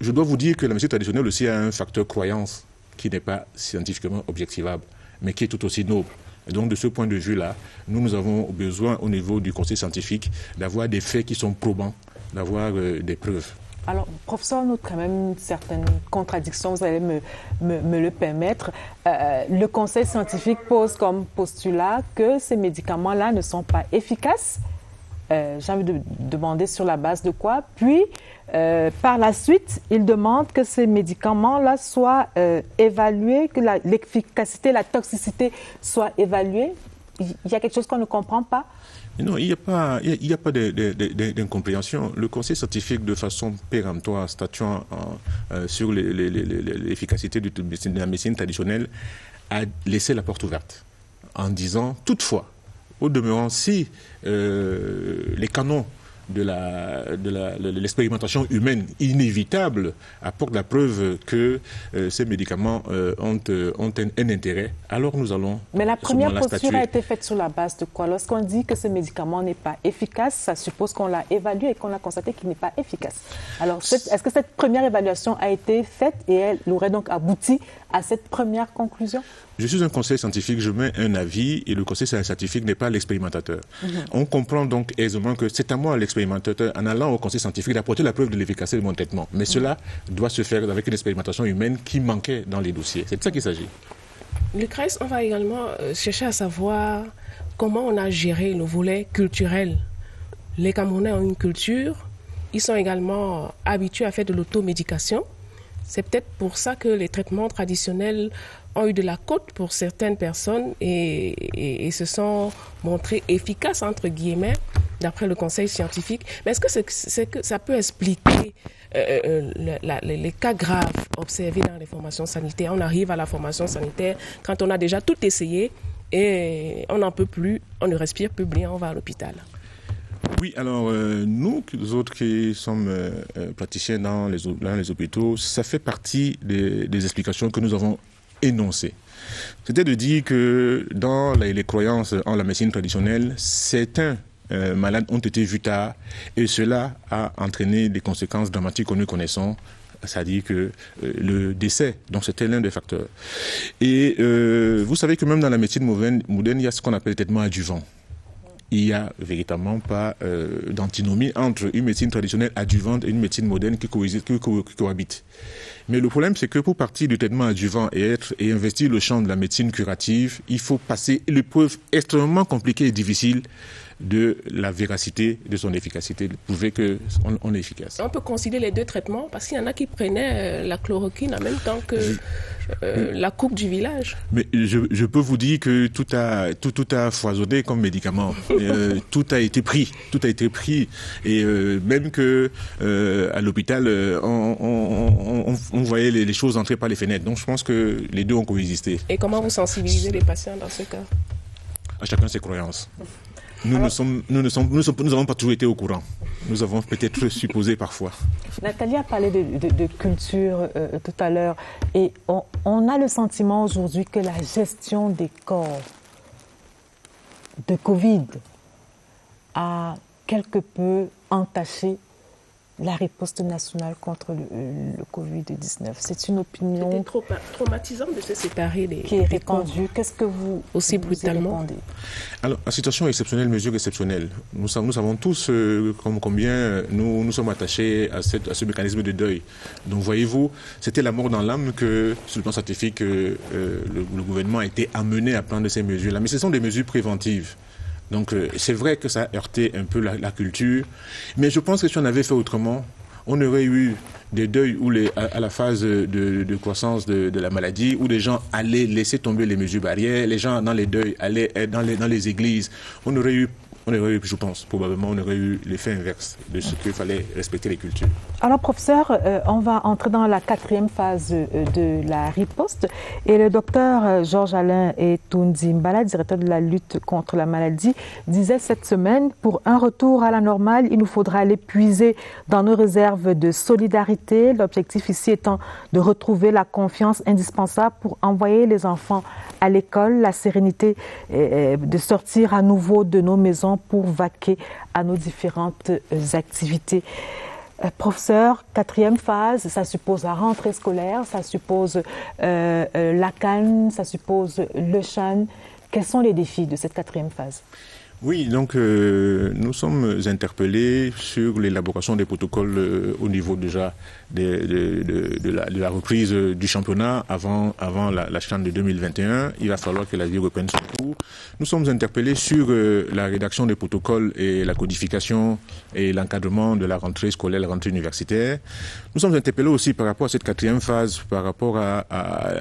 je dois vous dire que la médecine traditionnelle aussi a un facteur croyance qui n'est pas scientifiquement objectivable, mais qui est tout aussi noble. Et donc de ce point de vue-là, nous avons besoin au niveau du conseil scientifique d'avoir des faits qui sont probants, d'avoir des preuves. Alors, professeur, on note quand même une certaine contradiction, vous allez me le permettre. Le Conseil scientifique pose comme postulat que ces médicaments-là ne sont pas efficaces. J'ai envie de demander sur la base de quoi. Puis, par la suite, il demande que ces médicaments-là soient évalués, que l'efficacité, la toxicité soient évaluées. Il y a quelque chose qu'on ne comprend pas? Non, il n'y a pas d'incompréhension. Le Conseil scientifique, de façon péremptoire, statuant sur l'efficacité de la médecine traditionnelle, a laissé la porte ouverte en disant, toutefois, au demeurant, si les canons de l'expérimentation humaine inévitable apportent la preuve que ces médicaments ont un intérêt, alors nous allons. Mais la première posture a été faite sur la base de quoi? Lorsqu'on dit que ce médicament n'est pas efficace, ça suppose qu'on l'a évalué et qu'on a constaté qu'il n'est pas efficace. Alors, est-ce que cette première évaluation a été faite et elle aurait donc abouti à cette première conclusion? Je suis un conseil scientifique, je mets un avis et le conseil scientifique n'est pas l'expérimentateur. On comprend donc aisément que c'est à moi, expérimentateur, en allant au conseil scientifique, d'apporter la preuve de l'efficacité de mon traitement. Mais cela doit se faire avec une expérimentation humaine qui manquait dans les dossiers. C'est de ça qu'il s'agit. Le CRES, on va également chercher à savoir comment on a géré le volet culturel. Les Camerounais ont une culture, ils sont également habitués à faire de l'automédication. C'est peut-être pour ça que les traitements traditionnels ont eu de la cote pour certaines personnes et se sont montrés efficaces, entre guillemets, d'après le conseil scientifique. Mais est-ce que ça peut expliquer les cas graves observés dans les formations sanitaires? On arrive à la formation sanitaire quand on a déjà tout essayé et on n'en peut plus, on ne respire plus bien, on va à l'hôpital. Oui, alors nous autres qui sommes praticiens dans les hôpitaux, ça fait partie des explications que nous avons énoncées. C'était de dire que dans les croyances en la médecine traditionnelle, certains malades ont été vus tard et cela a entraîné des conséquences dramatiques que nous connaissons, c'est-à-dire que le décès, donc c'était l'un des facteurs. Et vous savez que même dans la médecine moderne, il y a ce qu'on appelle le traitement adjuvant. Il n'y a véritablement pas d'antinomie entre une médecine traditionnelle adjuvante et une médecine moderne qui cohabitent. Mais le problème, c'est que pour partir du traitement adjuvant et investir le champ de la médecine curative, il faut passer l'épreuve extrêmement compliquée et difficile de la véracité de son efficacité, de prouver qu'on est efficace. On peut concilier les deux traitements parce qu'il y en a qui prenaient la chloroquine en même temps que la coupe du village. Mais je peux vous dire que tout a foisonné comme médicament. Tout a été pris. Et même que à l'hôpital, on voyait les choses entrer par les fenêtres. Donc je pense que les deux ont coexisté. Et comment vous sensibilisez les patients dans ce cas? À chacun ses croyances. Nous n'avons pas toujours été au courant. Nous avons peut-être supposé parfois. Nathalie a parlé de culture tout à l'heure. Et on a le sentiment aujourd'hui que la gestion des corps de Covid a quelque peu entaché la riposte nationale contre le Covid-19. C'est une opinion... C'était trop traumatisant de se séparer qui est répandue. Qu'est-ce que vous... Aussi brutalement. Répondez? Alors, en situation exceptionnelle, mesure exceptionnelle. Nous savons tous combien nous sommes attachés à ce mécanisme de deuil. Donc, voyez-vous, c'était la mort dans l'âme que, sur le plan scientifique, le gouvernement a été amené à prendre ces mesures-là. Mais ce sont des mesures préventives. Donc c'est vrai que ça a heurté un peu la culture, mais je pense que si on avait fait autrement, on aurait eu des deuils où à la phase de croissance de la maladie, où les gens allaient laisser tomber les mesures barrières, les gens dans les deuils allaient dans les églises. On aurait eu, je pense, probablement, on aurait eu l'effet inverse de ce qu'il fallait respecter les cultures. Alors, professeur, on va entrer dans la 4e phase de la riposte. Et le docteur Georges-Alain Etoundi-Mbala, directeur de la lutte contre la maladie, disait cette semaine, pour un retour à la normale, il nous faudra aller puiser dans nos réserves de solidarité. L'objectif ici étant de retrouver la confiance indispensable pour envoyer les enfants à l'école, la sérénité de sortir à nouveau de nos maisons pour vaquer à nos différentes activités. Professeur, 4e phase, ça suppose la rentrée scolaire, ça suppose la CAN, ça suppose le CHAN. Quels sont les défis de cette 4e phase? Oui, donc nous sommes interpellés sur l'élaboration des protocoles au niveau déjà de la reprise du championnat avant la CHAN de 2021. Il va falloir que la vie reprenne son cours. Nous sommes interpellés sur la rédaction des protocoles et la codification et l'encadrement de la rentrée scolaire, la rentrée universitaire. Nous sommes interpellés aussi par rapport à cette 4e phase, par rapport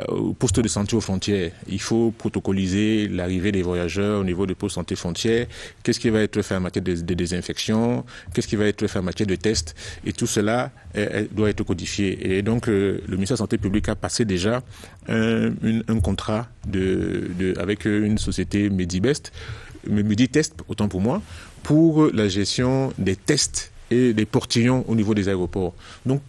au poste de santé aux frontières. Il faut protocoliser l'arrivée des voyageurs au niveau des postes de santé frontières. Qu'est-ce qui va être fait en matière de désinfection? Qu'est-ce qui va être fait en matière de tests? Et tout cela doit être codifié. Et donc, le ministère de la Santé publique a passé déjà un contrat avec une société Medibest, Meditest, autant pour moi, pour la gestion des tests et des portillons au niveau des aéroports. Donc,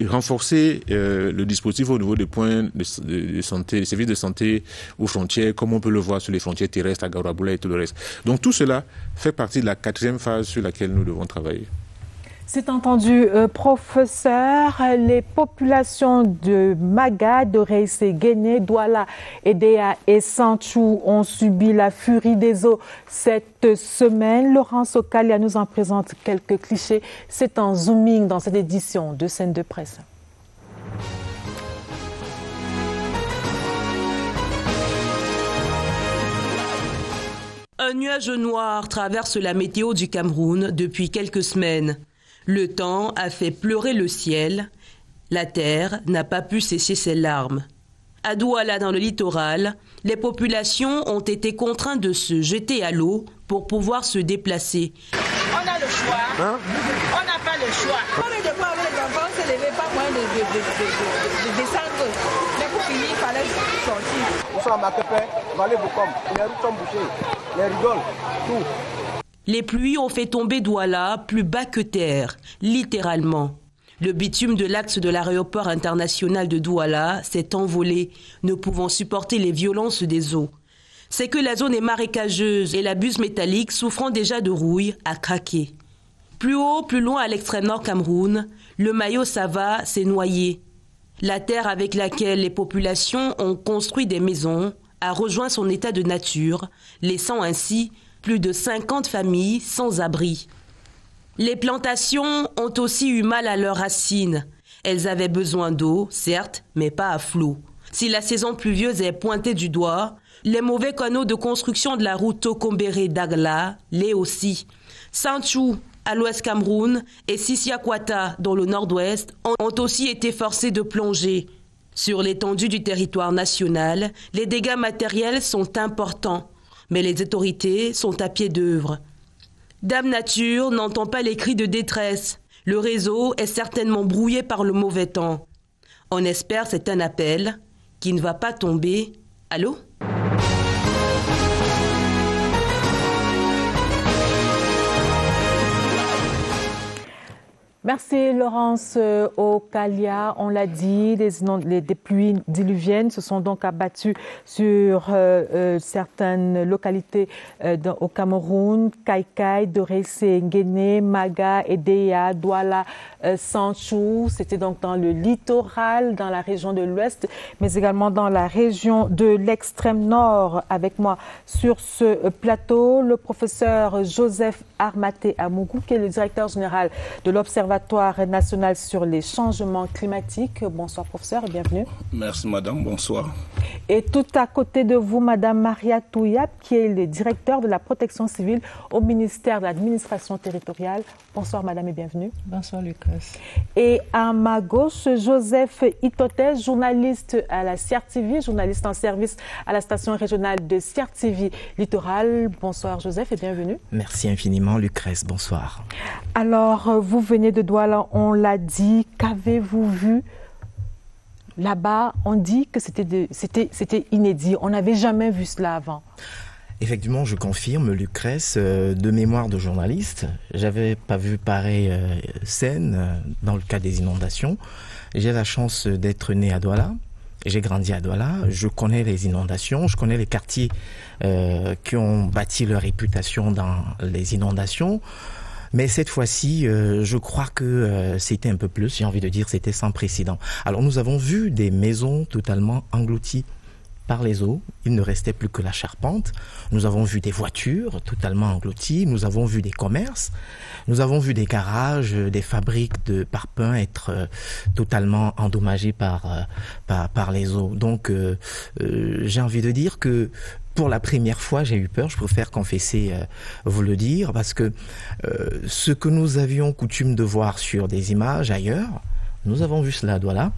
renforcer le dispositif au niveau des points de santé, des services de santé aux frontières, comme on peut le voir sur les frontières terrestres à Gauraboula et tout le reste. Donc tout cela fait partie de la 4e phase sur laquelle nous devons travailler. C'est entendu, professeur, les populations de Maga, d'Oreisse, Guéné, Douala, Edea et Santchou ont subi la furie des eaux cette semaine. Laurence Okalia nous en présente quelques clichés. C'est en zooming dans cette édition de Scène de presse. Un nuage noir traverse la météo du Cameroun depuis quelques semaines. Le temps a fait pleurer le ciel. La terre n'a pas pu sécher ses larmes. À Douala, dans le littoral, les populations ont été contraintes de se jeter à l'eau pour pouvoir se déplacer. On a le choix. Hein? On n'a pas le choix. On est de voir les enfants, on ne se levait pas moins de descendre. Mais pour finir, il fallait sortir. Nous sommes à Makepé, Vallée Boukom. Les routes sont bouchées. Les rigoles, tout. Les pluies ont fait tomber Douala plus bas que terre, littéralement. Le bitume de l'axe de l'aéroport international de Douala s'est envolé, ne pouvant supporter les violences des eaux. C'est que la zone est marécageuse et la buse métallique, souffrant déjà de rouille, a craqué. Plus haut, plus loin à l'extrême nord Cameroun, le maillot Sava s'est noyé. La terre avec laquelle les populations ont construit des maisons a rejoint son état de nature, laissant ainsi plus de 50 familles sans abri. Les plantations ont aussi eu mal à leurs racines. Elles avaient besoin d'eau, certes, mais pas à flot. Si la saison pluvieuse est pointée du doigt, les mauvais canaux de construction de la route Tokombéré-Dagla l'est aussi. Santchou, à l'ouest Cameroun, et Sisiakwata, dans le nord-ouest, ont aussi été forcés de plonger. Sur l'étendue du territoire national, les dégâts matériels sont importants, mais les autorités sont à pied d'œuvre. Dame Nature n'entend pas les cris de détresse. Le réseau est certainement brouillé par le mauvais temps. On espère c'est un appel qui ne va pas tomber. Allô ? Merci Laurence Okalia. On l'a dit, des pluies diluviennes se sont donc abattues sur certaines localités au Cameroun, Kaikai, Doresse, Nguéné, Maga, Edea, Douala, Santchou. C'était donc dans le littoral, dans la région de l'Ouest, mais également dans la région de l'extrême nord. Avec moi sur ce plateau, le professeur Joseph Armaté Amougou, qui est le directeur général de l'Observatoire national sur les changements climatiques. Bonsoir professeur et bienvenue. Merci madame, bonsoir. Et tout à côté de vous, madame Maria Touyap, qui est le directeur de la protection civile au ministère de l'administration territoriale. Bonsoir madame et bienvenue. Bonsoir Lucas. Et à ma gauche, Joseph Itote, journaliste à la CRTV, journaliste en service à la station régionale de CRTV Littoral. Bonsoir Joseph et bienvenue. Merci infiniment Lucrèce, bonsoir. Alors, vous venez de Douala, on l'a dit. Qu'avez-vous vu là-bas? On dit que c'était inédit. On n'avait jamais vu cela avant. Effectivement, je confirme, Lucrèce, de mémoire de journaliste, j'avais pas vu pareille scène dans le cas des inondations. J'ai la chance d'être né à Douala. J'ai grandi à Douala, je connais les inondations, je connais les quartiers qui ont bâti leur réputation dans les inondations. Mais cette fois-ci, je crois que c'était un peu plus, j'ai envie de dire, c'était sans précédent. Alors nous avons vu des maisons totalement englouties par les eaux, il ne restait plus que la charpente. Nous avons vu des voitures totalement englouties, nous avons vu des commerces, nous avons vu des garages, des fabriques de parpaings être totalement endommagées par les eaux. Donc j'ai envie de dire que pour la première fois, j'ai eu peur, je préfère confesser, vous le dire, parce que ce que nous avions coutume de voir sur des images ailleurs, nous avons vu cela à Douala,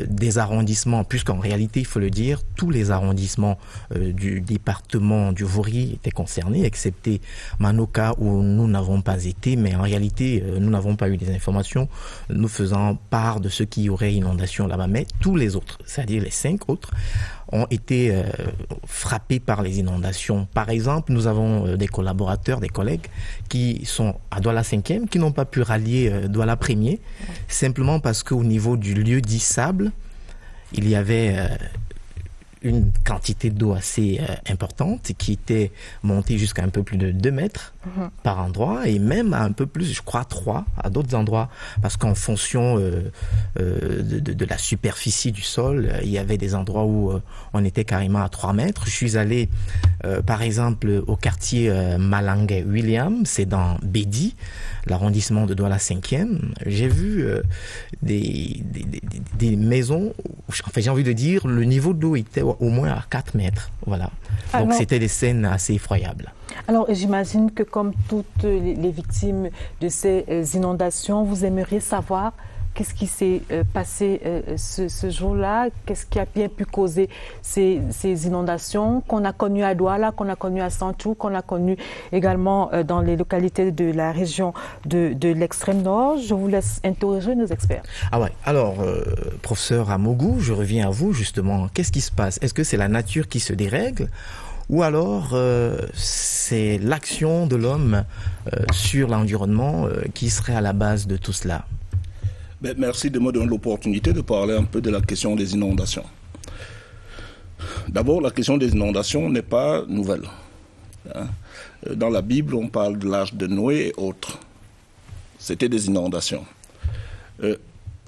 des arrondissements, puisqu'en réalité, il faut le dire, tous les arrondissements du département du Vouri étaient concernés, excepté Manoka où nous n'avons pas été, mais en réalité, nous n'avons pas eu des informations nous faisant part de ce qu'il y aurait inondation là-bas. Mais tous les autres, c'est-à-dire les 5 autres, ont été frappés par les inondations. Par exemple, nous avons des collaborateurs, des collègues qui sont à Douala 5e, qui n'ont pas pu rallier Douala 1er, simplement parce qu'au niveau du lieu dit sable, il y avait une quantité d'eau assez importante qui était montée jusqu'à un peu plus de 2 mètres par endroit et même à un peu plus, je crois 3 à d'autres endroits parce qu'en fonction de la superficie du sol, il y avait des endroits où on était carrément à 3 mètres. Je suis allé par exemple au quartier Malangue William, c'est dans Bédi, l'arrondissement de Douala 5e. J'ai vu des maisons, enfin j'ai envie de dire, le niveau de l'eau était au moins à 4 mètres. Voilà. Donc c'était des scènes assez effroyables. Alors j'imagine que comme toutes les victimes de ces inondations, vous aimeriez savoir qu'est-ce qui s'est passé ce jour-là, qu'est-ce qui a bien pu causer ces inondations qu'on a connues à Douala, qu'on a connues à Santou, qu'on a connues également dans les localités de la région de l'extrême nord. Je vous laisse interroger nos experts. Ah ouais, alors professeur Amogou, je reviens à vous justement. Qu'est-ce qui se passe? Est-ce que c'est la nature qui se dérègle ou alors c'est l'action de l'homme sur l'environnement qui serait à la base de tout cela? Merci de me donner l'opportunité de parler un peu de la question des inondations. D'abord, la question des inondations n'est pas nouvelle. Dans la Bible, on parle de l'âge de Noé et autres. C'était des inondations.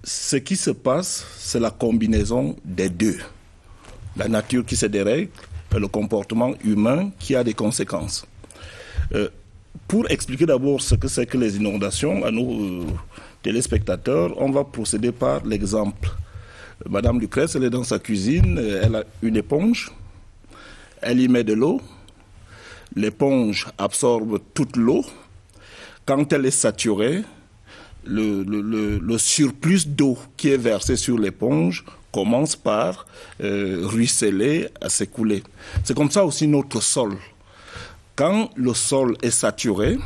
Ce qui se passe, c'est la combinaison des deux. La nature qui se dérègle et le comportement humain qui a des conséquences. Pour expliquer d'abord ce que c'est que les inondations, à nous téléspectateurs, on va procéder par l'exemple. Madame Lucrèce, elle est dans sa cuisine, elle a une éponge, elle y met de l'eau, l'éponge absorbe toute l'eau. Quand elle est saturée, le surplus d'eau qui est versé sur l'éponge commence par ruisseler, à s'écouler. C'est comme ça aussi notre sol. Quand le sol est saturé,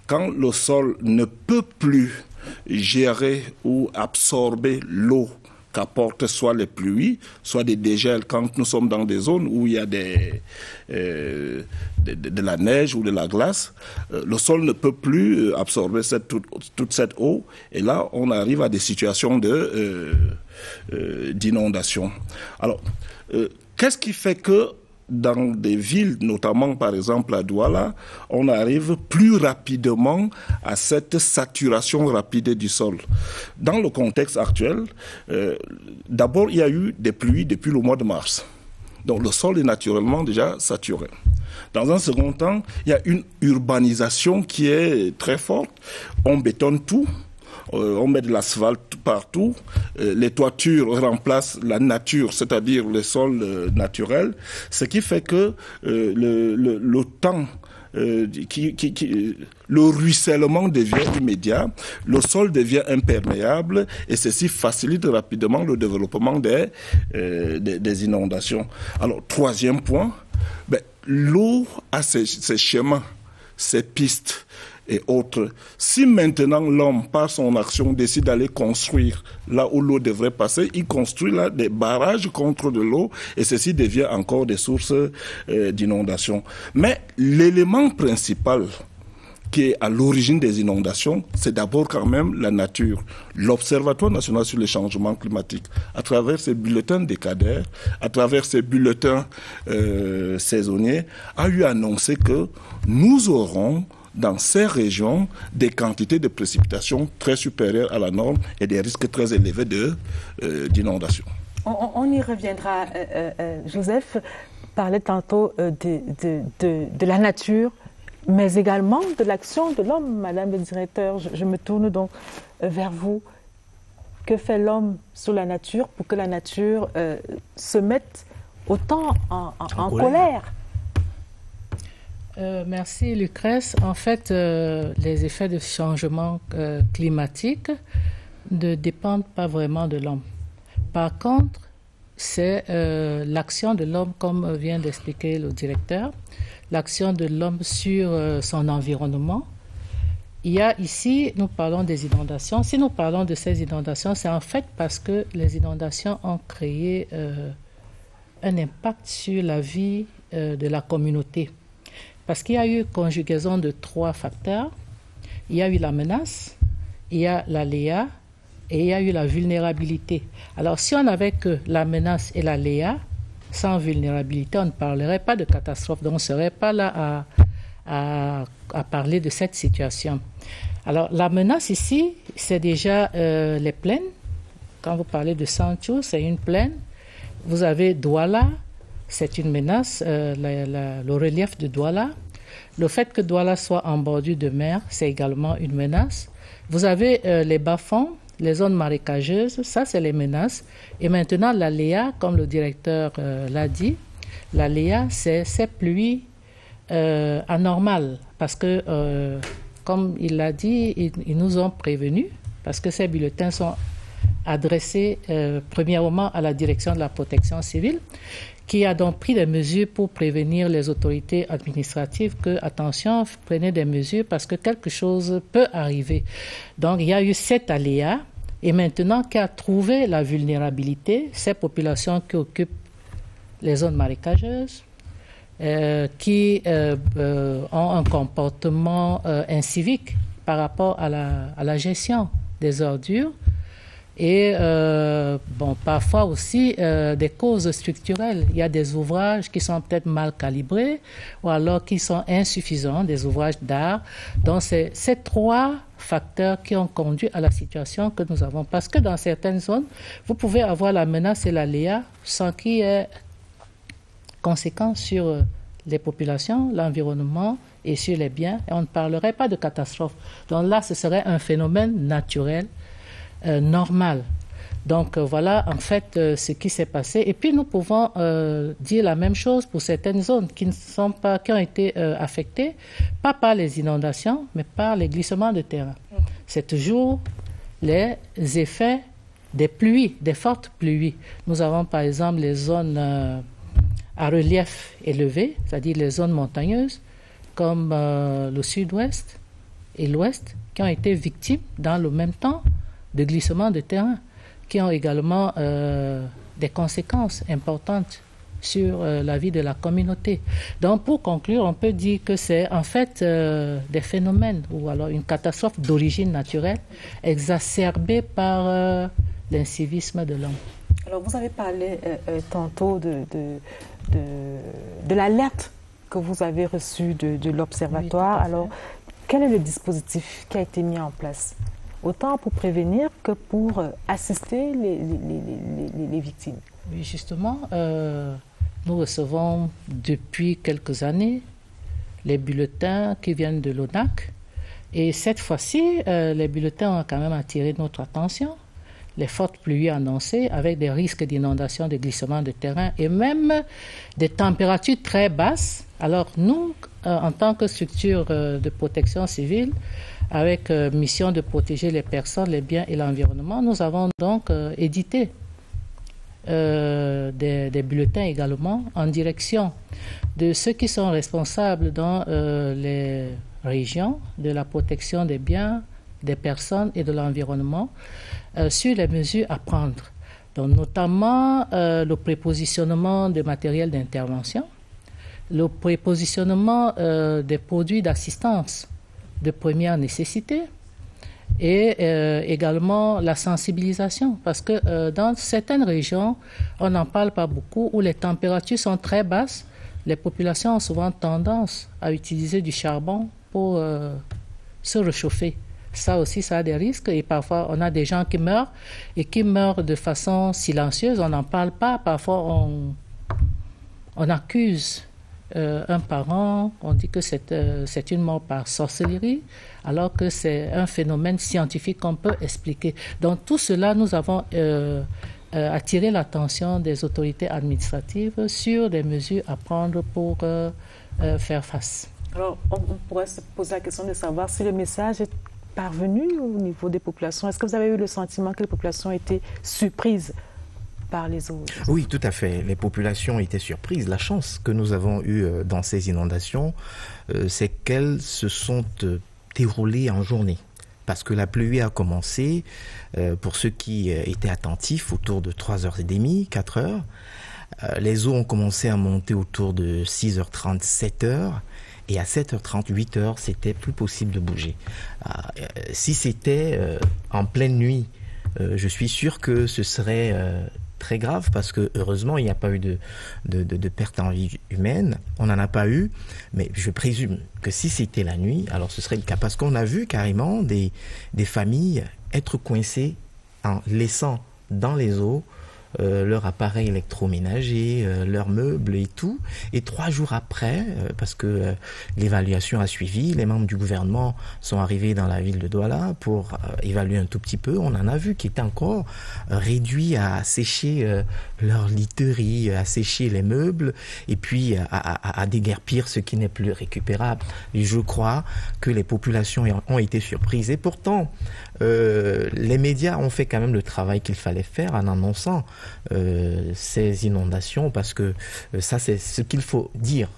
quand le sol ne peut plus gérer ou absorber l'eau qu'apportent soit les pluies, soit des dégels quand nous sommes dans des zones où il y a de la neige ou de la glace, le sol ne peut plus absorber toute cette eau et là on arrive à des situations d'inondation. Alors, qu'est-ce qui fait que dans des villes, notamment par exemple à Douala, on arrive plus rapidement à cette saturation rapide du sol. Dans le contexte actuel, d'abord il y a eu des pluies depuis le mois de mars. Donc le sol est naturellement déjà saturé. Dans un second temps, il y a une urbanisation qui est très forte. On bétonne tout. On met de l'asphalte partout, les toitures remplacent la nature, c'est-à-dire le sol naturel, ce qui fait que le temps, le ruissellement devient immédiat, le sol devient imperméable et ceci facilite rapidement le développement des inondations. Alors, troisième point, l'eau a ses chemins, ses pistes et autres. Si maintenant l'homme, par son action, décide d'aller construire là où l'eau devrait passer, il construit là des barrages contre de l'eau et ceci devient encore des sources d'inondation. Mais l'élément principal qui est à l'origine des inondations, c'est d'abord quand même la nature. L'Observatoire national sur les changements climatiques, à travers ses bulletins décadaires, à travers ses bulletins saisonniers, a eu annoncé que nous aurons dans ces régions des quantités de précipitations très supérieures à la norme et des risques très élevés d'inondation. On y reviendra. Joseph parlait tantôt de la nature, mais également de l'action de l'homme. Madame le directeur, je me tourne donc vers vous. Que fait l'homme sur la nature pour que la nature se mette autant en colère? Merci Lucrèce. En fait, les effets de changement climatique ne dépendent pas vraiment de l'homme. Par contre, c'est l'action de l'homme, comme vient d'expliquer le directeur, l'action de l'homme sur son environnement. Il y a ici, nous parlons des inondations. Si nous parlons de ces inondations, c'est en fait parce que les inondations ont créé un impact sur la vie de la communauté. Parce qu'il y a eu conjugaison de 3 facteurs. Il y a eu la menace, il y a l'aléa et il y a eu la vulnérabilité. Alors si on n'avait que la menace et l'aléa, sans vulnérabilité, on ne parlerait pas de catastrophe. Donc on ne serait pas là à parler de cette situation. Alors la menace ici, c'est déjà les plaines. Quand vous parlez de Santhiou, c'est une plaine. Vous avez Douala, c'est une menace, le relief de Douala. Le fait que Douala soit en bordure de mer, c'est également une menace. Vous avez les bas-fonds, les zones marécageuses, ça c'est les menaces. Et maintenant l'aléa, comme le directeur l'a dit, l'aléa c'est ces pluies anormales. Parce que, comme il l'a dit, ils nous ont prévenus, parce que ces bulletins sont adressé premièrement à la direction de la protection civile, qui a donc pris des mesures pour prévenir les autorités administratives que, attention, prenez des mesures parce que quelque chose peut arriver. Donc il y a eu cet aléa et maintenant qui a trouvé la vulnérabilité, ces populations qui occupent les zones marécageuses, qui ont un comportement incivique par rapport à la gestion des ordures, et parfois aussi des causes structurelles. Il y a des ouvrages qui sont peut-être mal calibrés ou alors qui sont insuffisants, des ouvrages d'art. Donc c'est ces trois facteurs qui ont conduit à la situation que nous avons. Parce que dans certaines zones, vous pouvez avoir la menace et l'aléa sans qu'il y ait conséquences sur les populations, l'environnement et sur les biens. Et on ne parlerait pas de catastrophe. Donc là, ce serait un phénomène naturel, normal. Donc voilà en fait ce qui s'est passé. Et puis nous pouvons dire la même chose pour certaines zones qui ont été affectées, pas par les inondations, mais par les glissements de terrain. C'est toujours les effets des pluies, des fortes pluies. Nous avons par exemple les zones à relief élevé, c'est-à-dire les zones montagneuses, comme le sud-ouest et l'ouest, qui ont été victimes dans le même temps de glissements de terrain, qui ont également des conséquences importantes sur la vie de la communauté. Donc pour conclure, on peut dire que c'est en fait des phénomènes ou alors une catastrophe d'origine naturelle exacerbée par l'incivisme de l'homme. Alors vous avez parlé tantôt de l'alerte que vous avez reçue de l'Observatoire. Oui, alors quel est le dispositif qui a été mis en place, autant pour prévenir que pour assister les victimes? Oui, justement, nous recevons depuis quelques années les bulletins qui viennent de l'ONAC. Et cette fois-ci, les bulletins ont quand même attiré notre attention. Les fortes pluies annoncées avec des risques d'inondation, de glissement de terrain et même des températures très basses. Alors nous, en tant que structure de protection civile, avec mission de protéger les personnes, les biens et l'environnement, nous avons donc édité des bulletins également en direction de ceux qui sont responsables dans les régions de la protection des biens, des personnes et de l'environnement sur les mesures à prendre. Donc, notamment le prépositionnement de matériel d'intervention, le prépositionnement des produits d'assistance de première nécessité et également la sensibilisation parce que dans certaines régions, on n'en parle pas beaucoup, où les températures sont très basses, les populations ont souvent tendance à utiliser du charbon pour se réchauffer. Ça aussi, ça a des risques et parfois on a des gens qui meurent et qui meurent de façon silencieuse, on n'en parle pas, parfois on accuse un parent, on dit que c'est une mort par sorcellerie, alors que c'est un phénomène scientifique qu'on peut expliquer. Donc tout cela, nous avons attiré l'attention des autorités administratives sur des mesures à prendre pour faire face. Alors on pourrait se poser la question de savoir si le message est parvenu au niveau des populations. Est-ce que vous avez eu le sentiment que les populations étaient surprises par les eaux? Oui, tout à fait. Les populations étaient surprises. La chance que nous avons eue dans ces inondations, c'est qu'elles se sont déroulées en journée. Parce que la pluie a commencé, pour ceux qui étaient attentifs, autour de 3h30, 4h. Les eaux ont commencé à monter autour de 6h30, 7h. Et à 7h30, 8h, c'était plus possible de bouger. Si c'était en pleine nuit, je suis sûr que ce serait très grave parce que heureusement, il n'y a pas eu de perte en vie humaine. On n'en a pas eu, mais je présume que si c'était la nuit, alors ce serait le cas. Parce qu'on a vu carrément des familles être coincées en laissant dans les eaux leur appareil électroménager, leurs meubles et tout. Et 3 jours après, parce que l'évaluation a suivi, les membres du gouvernement sont arrivés dans la ville de Douala pour évaluer un tout petit peu. On en a vu qui étaient encore réduits à sécher leur literie, à sécher les meubles et puis à déguerpir ce qui n'est plus récupérable. Et je crois que les populations ont été surprises. Et pourtant, les médias ont fait quand même le travail qu'il fallait faire en annonçant ces inondations, parce que ça c'est ce qu'il faut dire.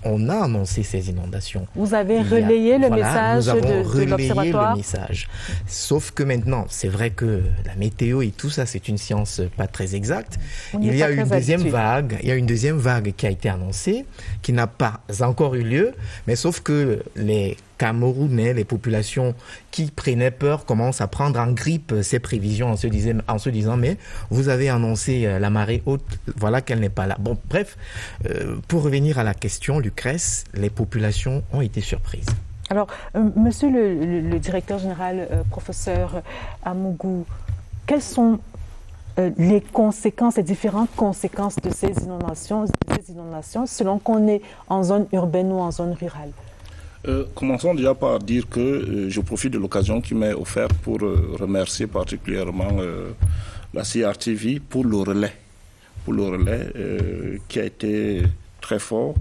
On a annoncé ces inondations. Vous avez relayé le message nous avons de relayé l'Observatoire. le message. Sauf que maintenant, c'est vrai que la météo et tout ça, c'est une science pas très exacte. Il y a une deuxième vague. Il y a une deuxième vague qui a été annoncée, qui n'a pas encore eu lieu. Mais sauf que les Camerounais, les populations qui prenaient peur commencent à prendre en grippe ces prévisions en se disant mais vous avez annoncé la marée haute, voilà qu'elle n'est pas là. Bon, bref, pour revenir à la question, Lucrèce, les populations ont été surprises. Alors, monsieur le directeur général, professeur Amougou, quelles sont les conséquences, les différentes conséquences de ces inondations selon qu'on est en zone urbaine ou en zone rurale? Commençons déjà par dire que je profite de l'occasion qui m'est offerte pour remercier particulièrement la CRTV pour le relais qui a été très fort,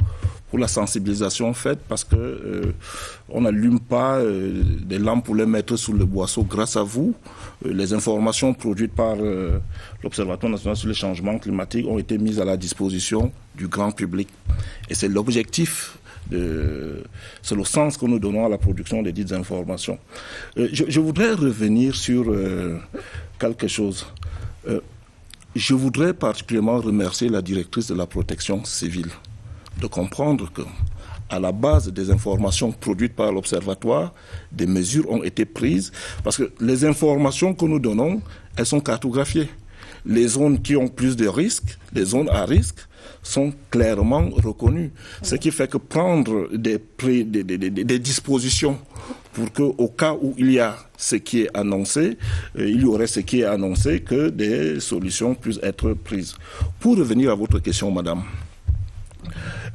pour la sensibilisation faite, parce que on n'allume pas des lampes pour les mettre sous le boisseau. Grâce à vous, les informations produites par l'Observatoire national sur les changements climatiques ont été mises à la disposition du grand public. Et c'est l'objectif. C'est le sens que nous donnons à la production des dites informations. Je voudrais revenir sur quelque chose. Je voudrais particulièrement remercier la directrice de la protection civile de comprendre que, à la base des informations produites par l'Observatoire, des mesures ont été prises, parce que les informations que nous donnons, elles sont cartographiées. Les zones qui ont plus de risques, les zones à risque, sont clairement reconnues. Ce qui fait que prendre des dispositions pour qu'au cas où il y a ce qui est annoncé, il y aurait ce qui est annoncé, que des solutions puissent être prises. Pour revenir à votre question, madame,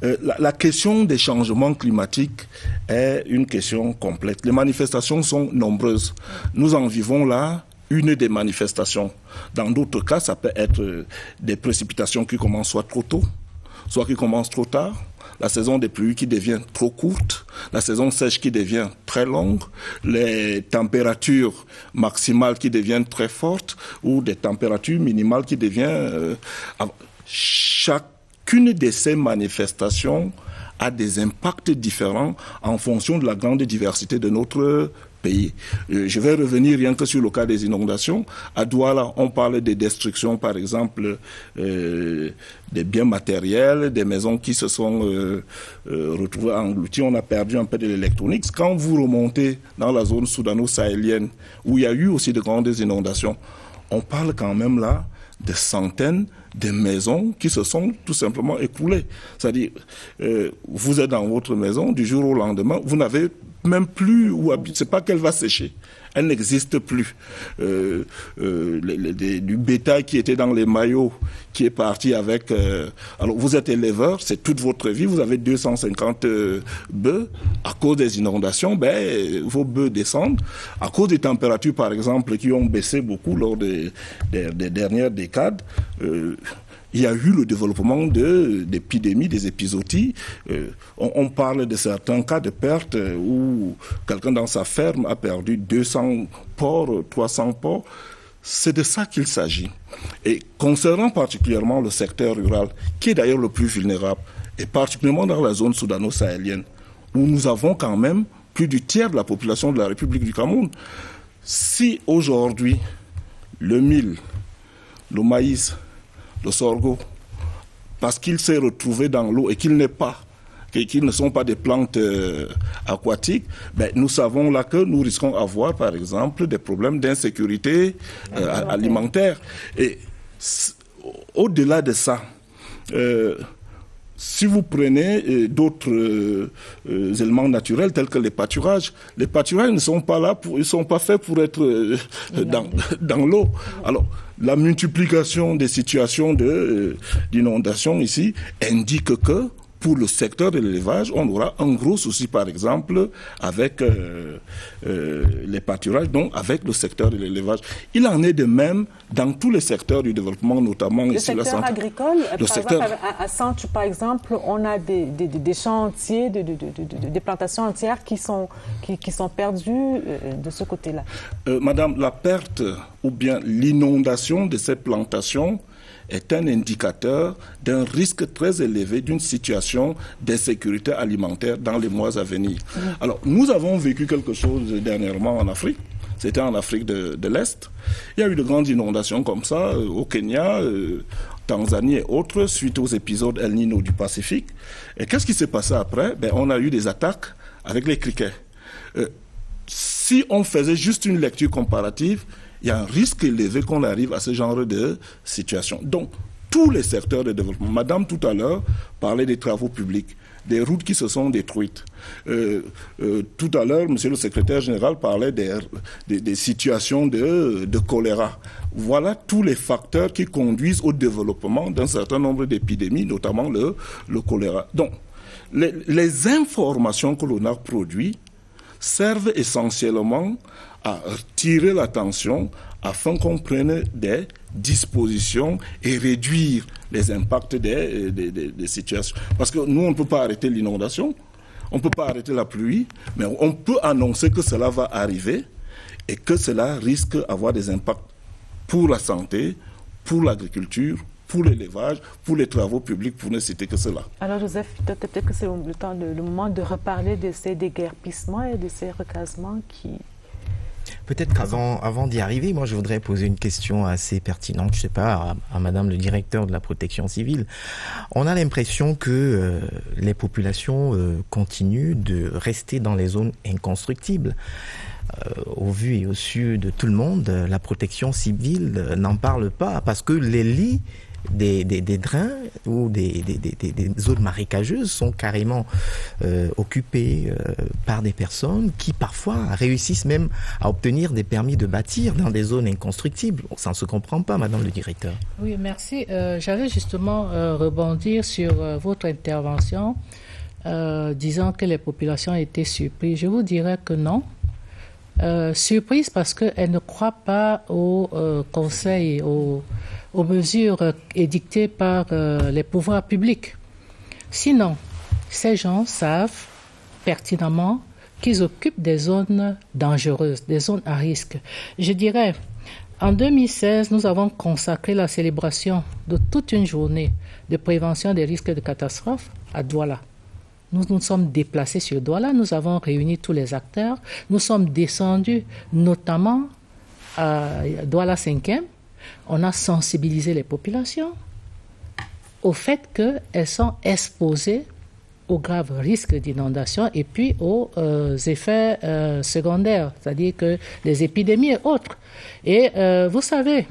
la question des changements climatiques est une question complète. Les manifestations sont nombreuses. Nous en vivons là une des manifestations. Dans d'autres cas, ça peut être des précipitations qui commencent soit trop tôt, soit qui commencent trop tard, la saison des pluies qui devient trop courte, la saison sèche qui devient très longue, les températures maximales qui deviennent très fortes ou des températures minimales qui deviennent... Chacune de ces manifestations a des impacts différents en fonction de la grande diversité de notre pays. Je vais revenir rien que sur le cas des inondations. À Douala, on parle des destructions, par exemple, des biens matériels, des maisons qui se sont retrouvées englouties. On a perdu un peu de l'électronique. Quand vous remontez dans la zone soudano-sahélienne, où il y a eu aussi de grandes inondations, on parle quand même là de centaines de maisons qui se sont tout simplement écroulées. C'est-à-dire, vous êtes dans votre maison, du jour au lendemain, vous n'avez même plus où habiter. C'est pas qu'elle va sécher, elle n'existe plus. Du bétail qui était dans les maillots, qui est parti avec... alors, vous êtes éleveur, c'est toute votre vie, vous avez 250 bœufs. À cause des inondations, vos bœufs descendent. À cause des températures, par exemple, qui ont baissé beaucoup lors des dernières décades, il y a eu le développement d'épidémies, des épizooties. On parle de certains cas de perte où quelqu'un dans sa ferme a perdu 200 porcs, 300 porcs. C'est de ça qu'il s'agit. Et concernant particulièrement le secteur rural, qui est d'ailleurs le plus vulnérable, et particulièrement dans la zone soudano-sahélienne, où nous avons quand même plus du tiers de la population de la République du Cameroun. Si aujourd'hui, le mil, le maïs, le sorgho, parce qu'il s'est retrouvé dans l'eau et qu'ils ne sont pas des plantes aquatiques, nous savons là que nous risquons d'avoir, par exemple, des problèmes d'insécurité alimentaire. Et au-delà de ça, si vous prenez d'autres éléments naturels tels que les pâturages ne sont pas là, ils ne sont pas faits pour être dans l'eau. Alors, la multiplication des situations d'inondation ici indique que pour le secteur de l'élevage, on aura un gros souci, par exemple, avec les pâturages, donc avec le secteur de l'élevage. Il en est de même dans tous les secteurs du développement, notamment le ici. Le secteur agricole, à Santu, par exemple, on a des champs entiers, des plantations entières qui sont perdues de ce côté-là. Madame, la perte ou bien l'inondation de ces plantations est un indicateur d'un risque très élevé d'une situation d'insécurité alimentaire dans les mois à venir. Alors, nous avons vécu quelque chose dernièrement en Afrique. C'était en Afrique de l'Est. Il y a eu de grandes inondations comme ça au Kenya, Tanzanie et autres, suite aux épisodes El Niño du Pacifique. Et qu'est-ce qui s'est passé après? On a eu des attaques avec les criquets. Si on faisait juste une lecture comparative, il y a un risque élevé qu'on arrive à ce genre de situation. Donc, tous les secteurs de développement. Madame, tout à l'heure, parlait des travaux publics, des routes qui se sont détruites. Tout à l'heure, monsieur le secrétaire général parlait des situations de choléra. Voilà tous les facteurs qui conduisent au développement d'un certain nombre d'épidémies, notamment le choléra. Donc, les informations que l'on a produites servent essentiellement à tirer l'attention afin qu'on prenne des dispositions et réduire les impacts des situations. Parce que nous, on ne peut pas arrêter l'inondation, on ne peut pas arrêter la pluie, mais on peut annoncer que cela va arriver et que cela risque d'avoir des impacts pour la santé, pour l'agriculture, pour l'élevage, pour les travaux publics, pour ne citer que cela. Alors Joseph, peut-être que c'est le moment de reparler de ces déguerpissements et de ces recasements qui... Peut-être qu'avant d'y arriver, moi je voudrais poser une question assez pertinente, je sais pas, à Madame le directeur de la protection civile. On a l'impression que les populations continuent de rester dans les zones inconstructibles. Au vu et au su de tout le monde, la protection civile n'en parle pas parce que les lits des drains ou des zones marécageuses sont carrément occupés par des personnes qui parfois réussissent même à obtenir des permis de bâtir dans des zones inconstructibles. Ça ne se comprend pas, Madame le directeur. Oui, merci. J'allais justement rebondir sur votre intervention disant que les populations étaient surprises. Je vous dirais que non. Surprise parce qu'elles ne croient pas aux conseils, aux mesures édictées par les pouvoirs publics. Sinon, ces gens savent pertinemment qu'ils occupent des zones dangereuses, des zones à risque. Je dirais, en 2016, nous avons consacré la célébration de toute une journée de prévention des risques de catastrophe à Douala. Nous nous sommes déplacés sur Douala, nous avons réuni tous les acteurs, nous sommes descendus notamment à Douala 5e, on a sensibilisé les populations au fait qu'elles sont exposées aux graves risques d'inondation et puis aux effets secondaires, c'est-à-dire que les épidémies et autres. Et vous savez,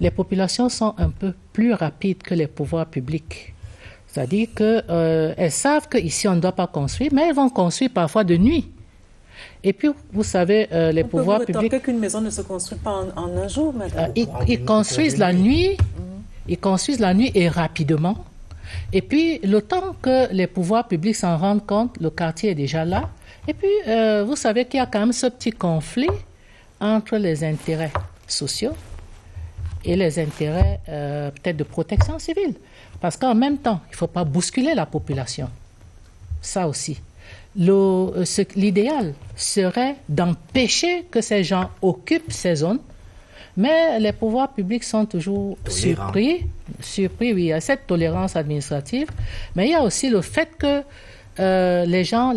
les populations sont un peu plus rapides que les pouvoirs publics. C'est-à-dire qu'elles savent qu'ici, on ne doit pas construire, mais elles vont construire parfois de nuit. Et puis, vous savez, les pouvoirs publics... On qu'une maison ne se construit pas en un jour, madame. Ils construisent la nuit, ils construisent la nuit et rapidement. Et puis, le temps que les pouvoirs publics s'en rendent compte, le quartier est déjà là. Et puis, vous savez qu'il y a quand même ce petit conflit entre les intérêts sociaux et les intérêts peut-être de protection civile. Parce qu'en même temps, il ne faut pas bousculer la population. Ça aussi. L'idéal serait d'empêcher que ces gens occupent ces zones, mais les pouvoirs publics sont toujours surpris, oui, il y a cette tolérance administrative, mais il y a aussi le fait que les gens,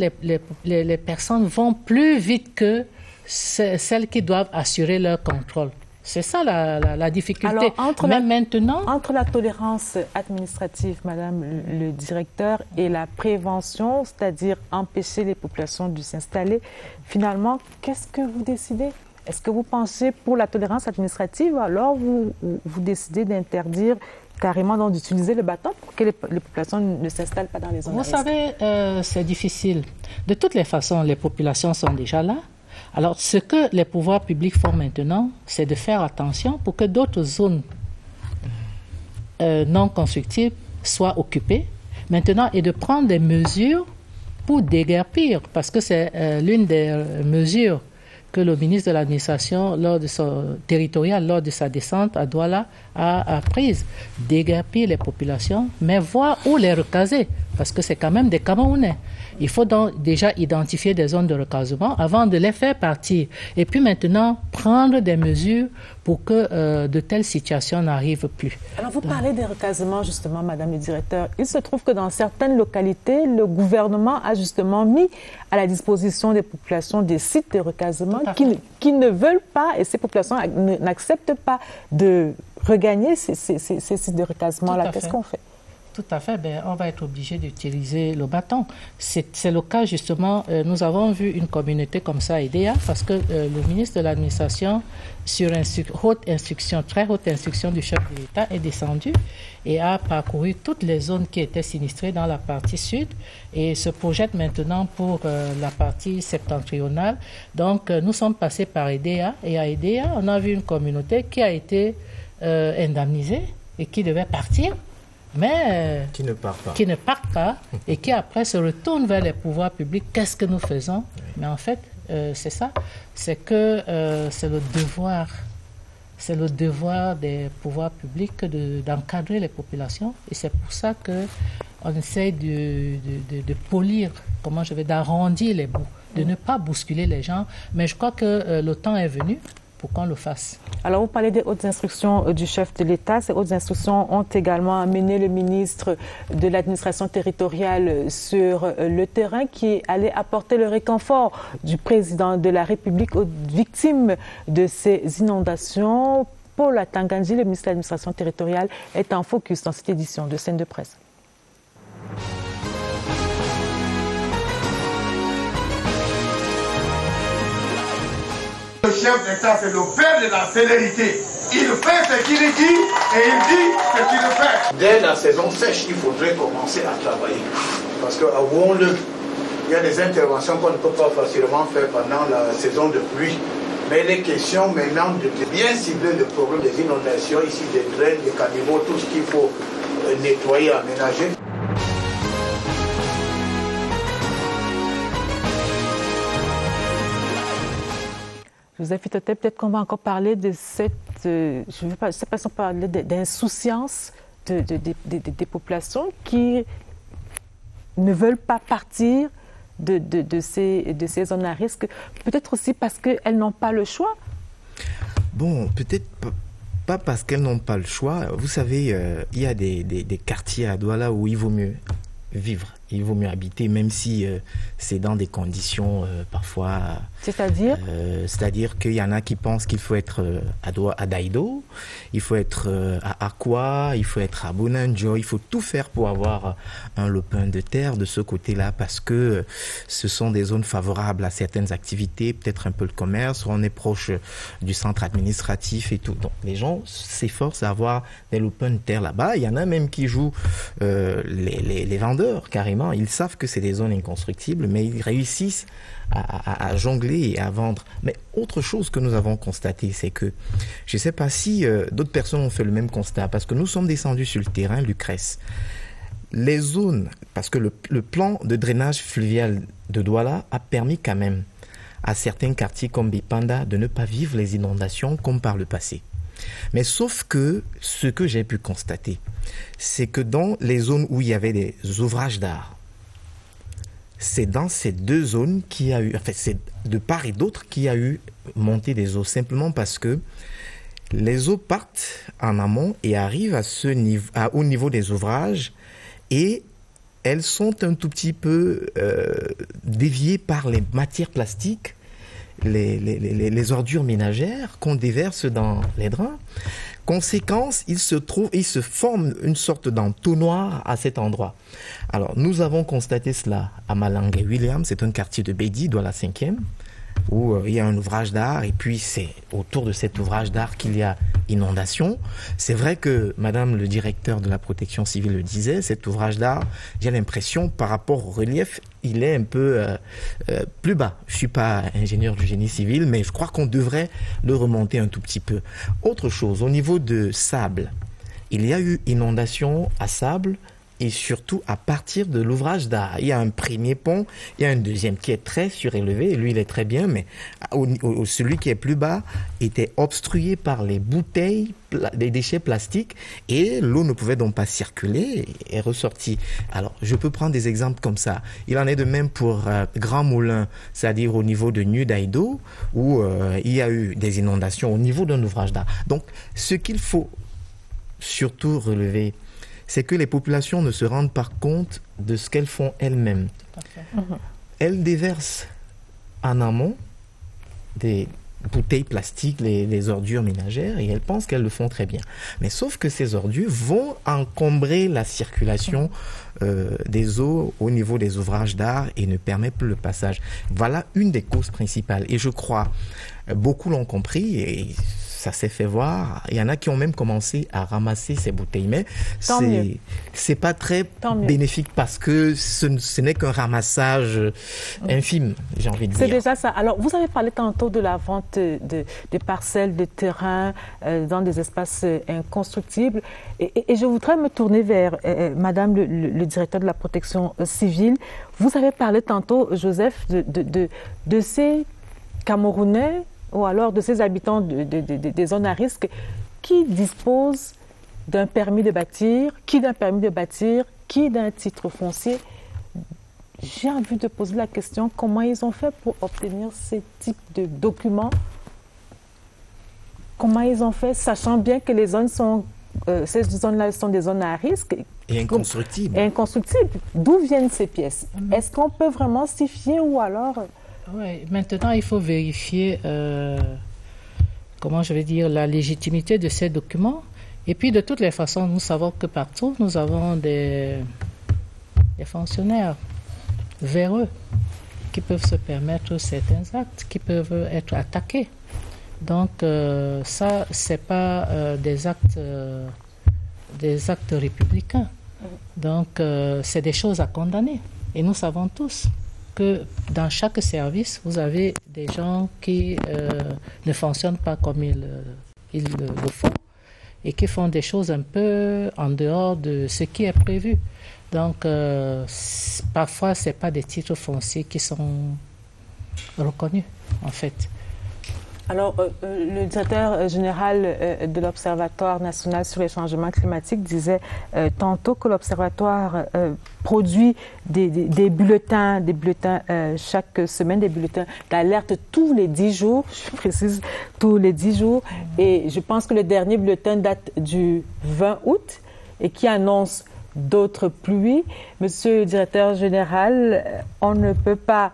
les personnes vont plus vite que celles qui doivent assurer leur contrôle. C'est ça la difficulté. Alors, maintenant, entre la tolérance administrative, Madame le directeur, et la prévention, c'est-à-dire empêcher les populations de s'installer, finalement, qu'est-ce que vous décidez? Est-ce que vous pensez pour la tolérance administrative, alors vous décidez d'interdire carrément d'utiliser le bâton pour que les populations ne s'installent pas dans les zones à risque? Vous savez, c'est difficile. De toutes les façons, les populations sont déjà là. Alors, ce que les pouvoirs publics font maintenant, c'est de faire attention pour que d'autres zones non constructibles soient occupées maintenant et de prendre des mesures pour déguerpir, parce que c'est l'une des mesures que le ministre de l'administration territoriale, lors de sa descente à Douala, a prise. Déguerpir les populations, mais voir où les recaser, parce que c'est quand même des Camerounais. Il faut donc déjà identifier des zones de recasement avant de les faire partir. Et puis maintenant, prendre des mesures pour que de telles situations n'arrivent plus. Alors vous parlez des recasements justement, Madame le Directeur. Il se trouve que dans certaines localités, le gouvernement a justement mis à la disposition des populations des sites de recasement qui ne veulent pas, et ces populations n'acceptent pas de regagner ces sites de recasement-là. Qu'est-ce qu'on fait? Tout à fait, on va être obligé d'utiliser le bâton. C'est le cas justement, nous avons vu une communauté comme ça à Edea, parce que le ministre de l'administration, sur très haute instruction du chef de l'État, est descendu et a parcouru toutes les zones qui étaient sinistrées dans la partie sud et se projette maintenant pour la partie septentrionale. Donc nous sommes passés par Edea et à Edea, on a vu une communauté qui a été indemnisée et qui devait partir, mais qui ne part pas et qui après se retourne vers les pouvoirs publics. Qu'est-ce que nous faisons? Mais en fait, c'est ça, c'est que c'est le devoir des pouvoirs publics d'encadrer les populations, et c'est pour ça qu'on essaye de polir, d'arrondir les bouts, de ne pas bousculer les gens, mais je crois que le temps est venu pour qu'on le fasse. Alors, vous parlez des hautes instructions du chef de l'État. Ces hautes instructions ont également amené le ministre de l'administration territoriale sur le terrain, qui est allé apporter le réconfort du président de la République aux victimes de ces inondations. Paul Atangandji, le ministre de l'administration territoriale, est en focus dans cette édition de Scène de presse. Le chef d'État, c'est le père de la célérité. Il fait ce qu'il dit et il dit ce qu'il fait. Dès la saison sèche, il faudrait commencer à travailler. Parce qu'à Wonde, il y a des interventions qu'on ne peut pas facilement faire pendant la saison de pluie. Mais il est question maintenant de bien cibler le problème des inondations, ici des draines, des caniveaux, tout ce qu'il faut nettoyer, aménager. Joseph Itoté, peut-être qu'on va encore parler de cette, je ne sais pas si on parler d'insouciance des populations qui ne veulent pas partir de ces zones à risque, peut-être aussi parce qu'elles n'ont pas le choix. Bon, peut-être pas parce qu'elles n'ont pas le choix. Vous savez, il y a des quartiers à Douala où il vaut mieux vivre, il vaut mieux habiter, même si c'est dans des conditions parfois... C'est-à-dire c'est-à-dire qu'il y en a qui pensent qu'il faut être à Daido, il faut être à Akwa, il faut être à Bonanjo, il faut tout faire pour avoir un lopin de terre de ce côté-là, parce que ce sont des zones favorables à certaines activités, peut-être un peu le commerce, on est proche du centre administratif et tout. Donc les gens s'efforcent d'avoir des lopins de terre là-bas. Il y en a même qui jouent les vendeurs, carrément. Ils savent que c'est des zones inconstructibles, mais ils réussissent à jongler et à vendre. Mais autre chose que nous avons constaté, c'est que, je ne sais pas si d'autres personnes ont fait le même constat, parce que nous sommes descendus sur le terrain, Lucrèce. Les zones, parce que le plan de drainage fluvial de Douala a permis quand même à certains quartiers comme Bipanda de ne pas vivre les inondations comme par le passé. Mais sauf que, ce que j'ai pu constater, c'est que dans les zones où il y avait des ouvrages d'art, c'est dans ces deux zones qu'il y a eu, enfin c'est de part et d'autre qu'il y a eu montée des eaux, simplement parce que les eaux partent en amont et arrivent au niveau des ouvrages, et elles sont un tout petit peu déviées par les matières plastiques, les ordures ménagères qu'on déverse dans les drains. Conséquence, il se forme une sorte d'entonnoir à cet endroit. Alors, nous avons constaté cela à Malanga William, c'est un quartier de Bédi, dans la 5e, où il y a un ouvrage d'art et puis c'est autour de cet ouvrage d'art qu'il y a inondation. C'est vrai que Madame le directeur de la protection civile le disait, cet ouvrage d'art, j'ai l'impression par rapport au relief, il est un peu plus bas. Je suis pas ingénieur du génie civil, mais je crois qu'on devrait le remonter un tout petit peu. Autre chose, au niveau de sable, il y a eu inondation à Sable et surtout à partir de l'ouvrage d'art. Il y a un premier pont, il y a un deuxième qui est très surélevé, et lui il est très bien, mais celui qui est plus bas était obstrué par les bouteilles, des déchets plastiques, et l'eau ne pouvait donc pas circuler et est ressortie. Alors, je peux prendre des exemples comme ça. Il en est de même pour Grand Moulin, c'est-à-dire au niveau de Nudaïdo, où il y a eu des inondations au niveau d'un ouvrage d'art. Donc, ce qu'il faut surtout relever, c'est que les populations ne se rendent pas compte de ce qu'elles font elles-mêmes. Elles déversent en amont des bouteilles plastiques, les ordures ménagères, et elles pensent qu'elles le font très bien. Mais sauf que ces ordures vont encombrer la circulation des eaux au niveau des ouvrages d'art et ne permettent plus le passage. Voilà une des causes principales. Et je crois, beaucoup l'ont compris, et ça s'est fait voir. Il y en a qui ont même commencé à ramasser ces bouteilles. Mais c'est pas très bénéfique parce que ce n'est qu'un ramassage infime, j'ai envie de dire. C'est déjà ça. Alors, vous avez parlé tantôt de la vente des parcelles de terrain dans des espaces inconstructibles. Et je voudrais me tourner vers Madame le directeur de la protection civile. Vous avez parlé tantôt, Joseph, de ces Camerounais ou alors de ces habitants des zones à risque qui disposent d'un permis de bâtir, qui d'un titre foncier. J'ai envie de poser la question, comment ils ont fait pour obtenir ces types de documents? Comment ils ont fait, sachant bien que les zones sont, ces zones-là sont des zones à risque. Et inconstructibles. D'où viennent ces pièces? Est-ce qu'on peut vraiment s'y fier ou alors... Oui, maintenant il faut vérifier, la légitimité de ces documents. Et puis de toutes les façons, nous savons que partout, nous avons des fonctionnaires véreux qui peuvent se permettre certains actes, qui peuvent être attaqués. Donc ça, c'est pas des actes républicains. Donc c'est des choses à condamner. Et nous savons tous que dans chaque service, vous avez des gens qui ne fonctionnent pas comme ils le font et qui font des choses un peu en dehors de ce qui est prévu. Donc, parfois, ce n'est pas des titres fonciers qui sont reconnus, en fait. Alors, le directeur général de l'Observatoire national sur les changements climatiques disait tantôt que l'Observatoire produit des bulletins chaque semaine, des bulletins d'alerte tous les 10 jours, je précise, tous les 10 jours. Et je pense que le dernier bulletin date du 20 août et qui annonce d'autres pluies. Monsieur le directeur général, on ne peut pas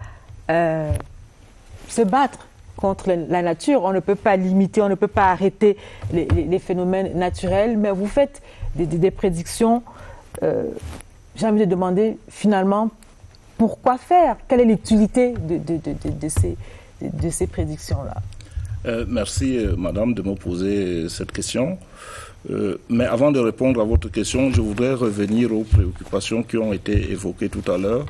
se battre contre la nature, on ne peut pas limiter, on ne peut pas arrêter les phénomènes naturels, mais vous faites des prédictions. J'ai envie de demander finalement pourquoi faire? Quelle est l'utilité de ces prédictions-là? Merci madame de me poser cette question. Mais avant de répondre à votre question, je voudrais revenir aux préoccupations qui ont été évoquées tout à l'heure.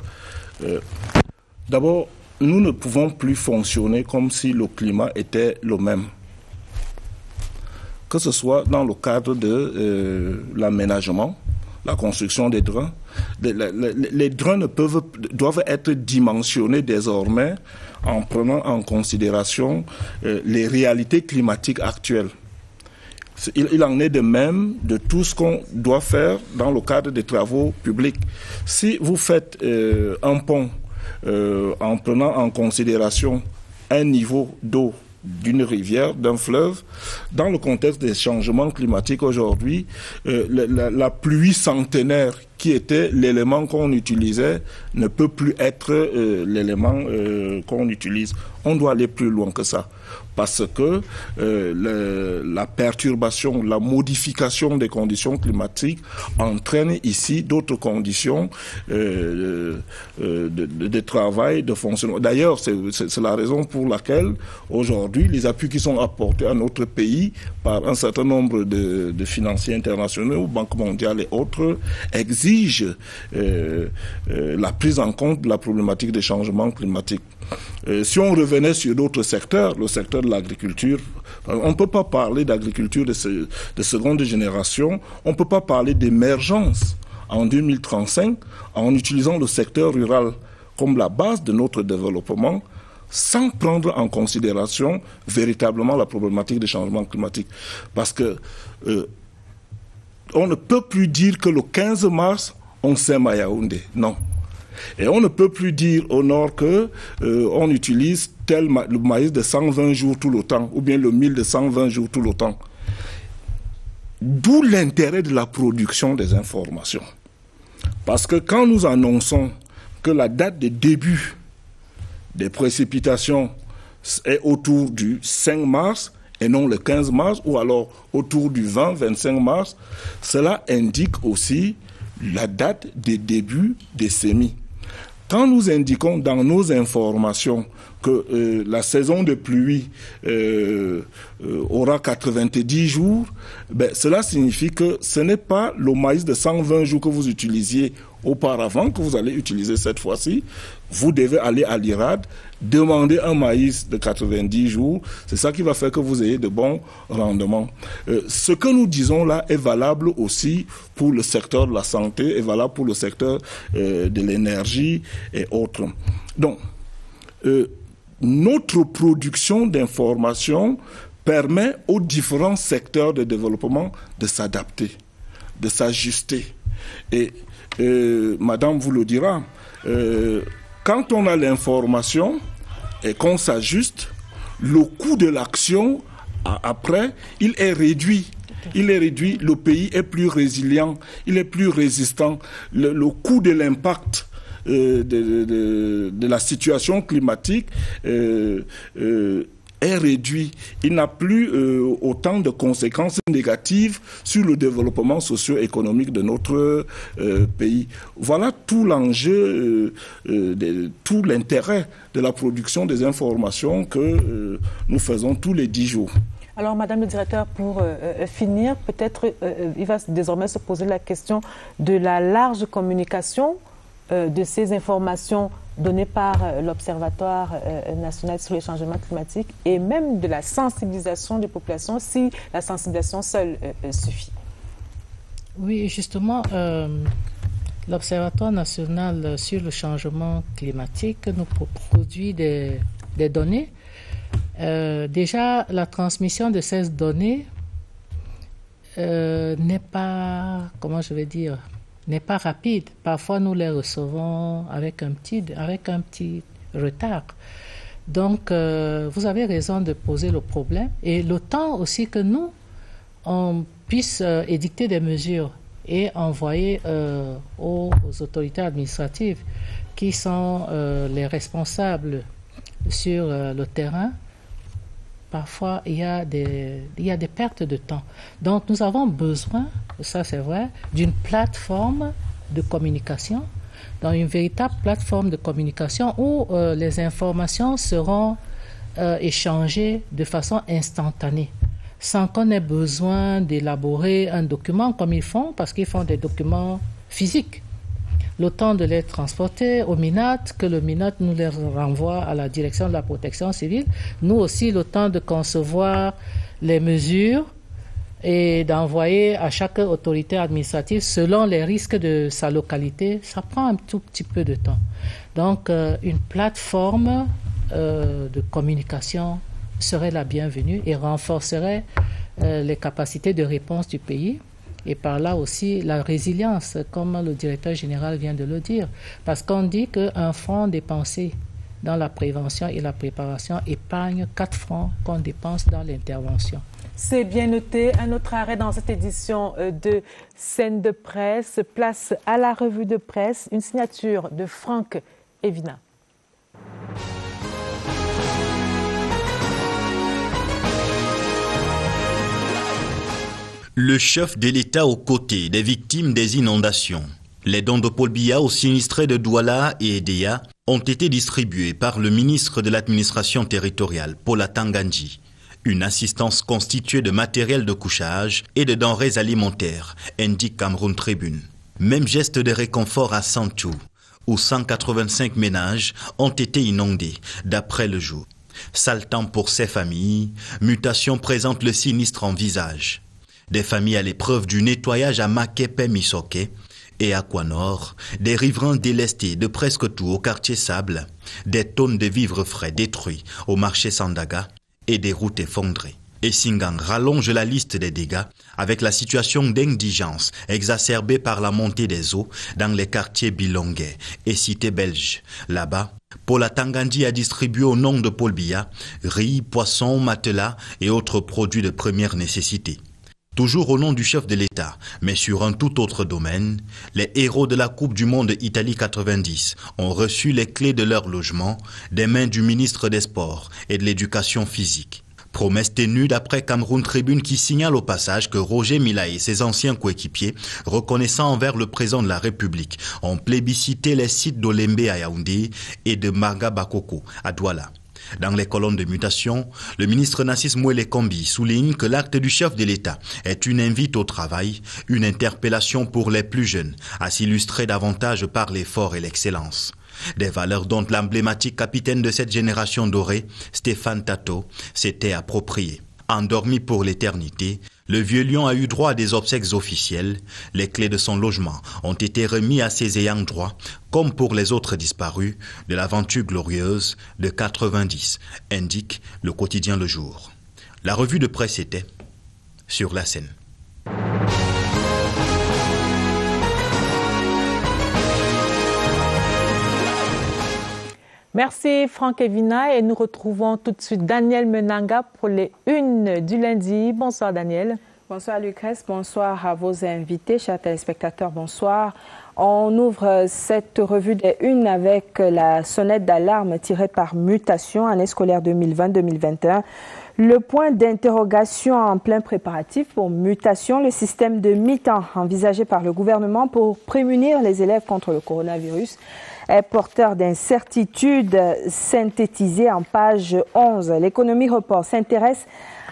D'abord, nous ne pouvons plus fonctionner comme si le climat était le même. Que ce soit dans le cadre de l'aménagement, la construction des drains. Les drains doivent être dimensionnés désormais en prenant en considération les réalités climatiques actuelles. Il en est de même de tout ce qu'on doit faire dans le cadre des travaux publics. Si vous faites un pont en prenant en considération un niveau d'eau d'une rivière, d'un fleuve, dans le contexte des changements climatiques aujourd'hui, la pluie centenaire qui était l'élément qu'on utilisait ne peut plus être l'élément qu'on utilise. On doit aller plus loin que ça. parce que la perturbation, la modification des conditions climatiques entraîne ici d'autres conditions de travail, de fonctionnement. D'ailleurs, c'est la raison pour laquelle aujourd'hui les appuis qui sont apportés à notre pays par un certain nombre de financiers internationaux, Banque mondiale et autres, exigent la prise en compte de la problématique des changements climatiques. Si on revenait sur d'autres secteurs, le secteur de l'agriculture, on ne peut pas parler d'agriculture de seconde génération, on ne peut pas parler d'émergence en 2035 en utilisant le secteur rural comme la base de notre développement sans prendre en considération véritablement la problématique des changements climatiques. Parce que on ne peut plus dire que le 15 mars, on sème à Yaoundé. Non. Et on ne peut plus dire au nord que on utilise le maïs de 120 jours tout le temps, ou bien le mil de 120 jours tout le temps. D'où l'intérêt de la production des informations. Parce que quand nous annonçons que la date de début des précipitations est autour du 5 mars et non le 15 mars, ou alors autour du 20-25 mars, cela indique aussi la date de début des semis. Quand nous indiquons dans nos informations que la saison de pluie aura 90 jours, cela signifie que ce n'est pas le maïs de 120 jours que vous utilisiez auparavant que vous allez utiliser cette fois-ci. Vous devez aller à l'IRAD, demander un maïs de 90 jours. C'est ça qui va faire que vous ayez de bons rendements. Ce que nous disons là est valable aussi pour le secteur de la santé, est valable pour le secteur de l'énergie et autres. Donc, notre production d'informations permet aux différents secteurs de développement de s'adapter, de s'ajuster. Et Madame vous le dira, quand on a l'information et qu'on s'ajuste, le coût de l'action, après, il est réduit. Il est réduit, le pays est plus résilient, il est plus résistant. Le coût de l'impact de la situation climatique est réduit. Il n'a plus autant de conséquences négatives sur le développement socio-économique de notre pays. Voilà tout l'enjeu, tout l'intérêt de la production des informations que nous faisons tous les 10 jours. Alors, Madame le Directeur, pour finir, peut-être il va désormais se poser la question de la large communication de ces informations données par l'Observatoire national sur les changements climatiques et même de la sensibilisation des populations, si la sensibilisation seule suffit. Oui, justement, l'Observatoire national sur le changement climatique nous produit des données. Déjà, la transmission de ces données n'est pas, comment je vais dire, n'est pas rapide. Parfois, nous les recevons avec un petit retard. Donc, vous avez raison de poser le problème. Et le temps aussi que nous, on puisse édicter des mesures et envoyer aux autorités administratives qui sont les responsables sur le terrain. Parfois, il y a des pertes de temps. Donc, nous avons besoin, ça c'est vrai, d'une plateforme de communication, dans une véritable plateforme de communication où les informations seront échangées de façon instantanée, sans qu'on ait besoin d'élaborer un document comme ils font, parce qu'ils font des documents physiques. Le temps de les transporter au MINAT, que le MINAT nous les renvoie à la direction de la protection civile. Nous aussi, le temps de concevoir les mesures et d'envoyer à chaque autorité administrative selon les risques de sa localité, ça prend un tout petit peu de temps. Donc, une plateforme de communication serait la bienvenue et renforcerait les capacités de réponse du pays. Et par là aussi la résilience, comme le directeur général vient de le dire. Parce qu'on dit qu'un franc dépensé dans la prévention et la préparation épargne 4 francs qu'on dépense dans l'intervention. C'est bien noté. Un autre arrêt dans cette édition de Scène de presse. Place à la revue de presse. Une signature de Franck Evina. Le chef de l'État aux côtés des victimes des inondations. Les dons de Paul Biya aux sinistrés de Douala et Edea ont été distribués par le ministre de l'administration territoriale, Paula Tangandji. Une assistance constituée de matériel de couchage et de denrées alimentaires, indique Cameroun Tribune. Même geste de réconfort à Santou, où 185 ménages ont été inondés, d'après le jour. Sale temps pour ces familles, mutation présente le sinistre en visage. Des familles à l'épreuve du nettoyage à Makepe-Misoke et à Kouanor, des riverains délestés de presque tout au quartier Sable, des tonnes de vivres frais détruits au marché Sandaga et des routes effondrées. Et Singang rallonge la liste des dégâts avec la situation d'indigence exacerbée par la montée des eaux dans les quartiers Bilongué et Cité Belge. Là-bas, Paula Tangandji a distribué au nom de Paul Biya riz, poissons, matelas et autres produits de première nécessité. Toujours au nom du chef de l'État, mais sur un tout autre domaine, les héros de la Coupe du Monde Italie 90 ont reçu les clés de leur logement des mains du ministre des Sports et de l'Éducation physique. Promesse ténue d'après Cameroun Tribune qui signale au passage que Roger Mila et ses anciens coéquipiers, reconnaissant envers le président de la République, ont plébiscité les sites d'Olembe à Yaoundé et de Marga Bakoko à Douala. Dans les colonnes de mutation, le ministre Nassis Mouele Kombi souligne que l'acte du chef de l'État est une invite au travail, une interpellation pour les plus jeunes, à s'illustrer davantage par l'effort et l'excellence. Des valeurs dont l'emblématique capitaine de cette génération dorée, Stéphane Tato, s'était approprié. Endormi pour l'éternité, le vieux lion a eu droit à des obsèques officielles. Les clés de son logement ont été remis à ses ayants droit, comme pour les autres disparus de l'aventure glorieuse de 90, indique le quotidien Le Jour. La revue de presse était sur la scène. Merci Franck Evina et nous retrouvons tout de suite Daniel Menanga pour les unes du lundi. Bonsoir Daniel. Bonsoir Lucrèce, bonsoir à vos invités, chers téléspectateurs, bonsoir. On ouvre cette revue des unes avec la sonnette d'alarme tirée par Mutation, année scolaire 2020-2021. Le point d'interrogation en plein préparatif pour Mutation, le système de mi-temps envisagé par le gouvernement pour prémunir les élèves contre le coronavirus est porteur d'incertitudes synthétisées en page 11. L'économie report s'intéresse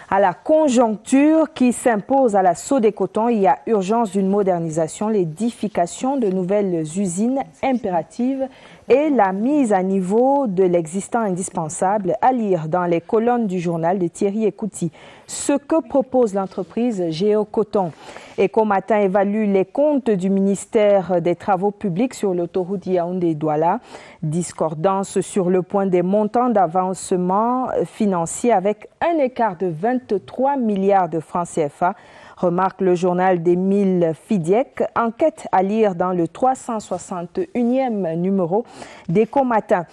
à la conjoncture qui s'impose à la Sodecotton. Il y a urgence d'une modernisation, l'édification de nouvelles usines impératives et la mise à niveau de l'existant indispensable, à lire dans les colonnes du journal de Thierry Ekouti. Ce que propose l'entreprise Géocoton. Ecomatin évalue les comptes du ministère des Travaux publics sur l'autoroute Yaoundé-Douala. Discordance sur le point des montants d'avancement financier avec un écart de 23 milliards de francs CFA. Remarque le journal d'Émile Fidiec. Enquête à lire dans le 361e numéro d'Ecomatin.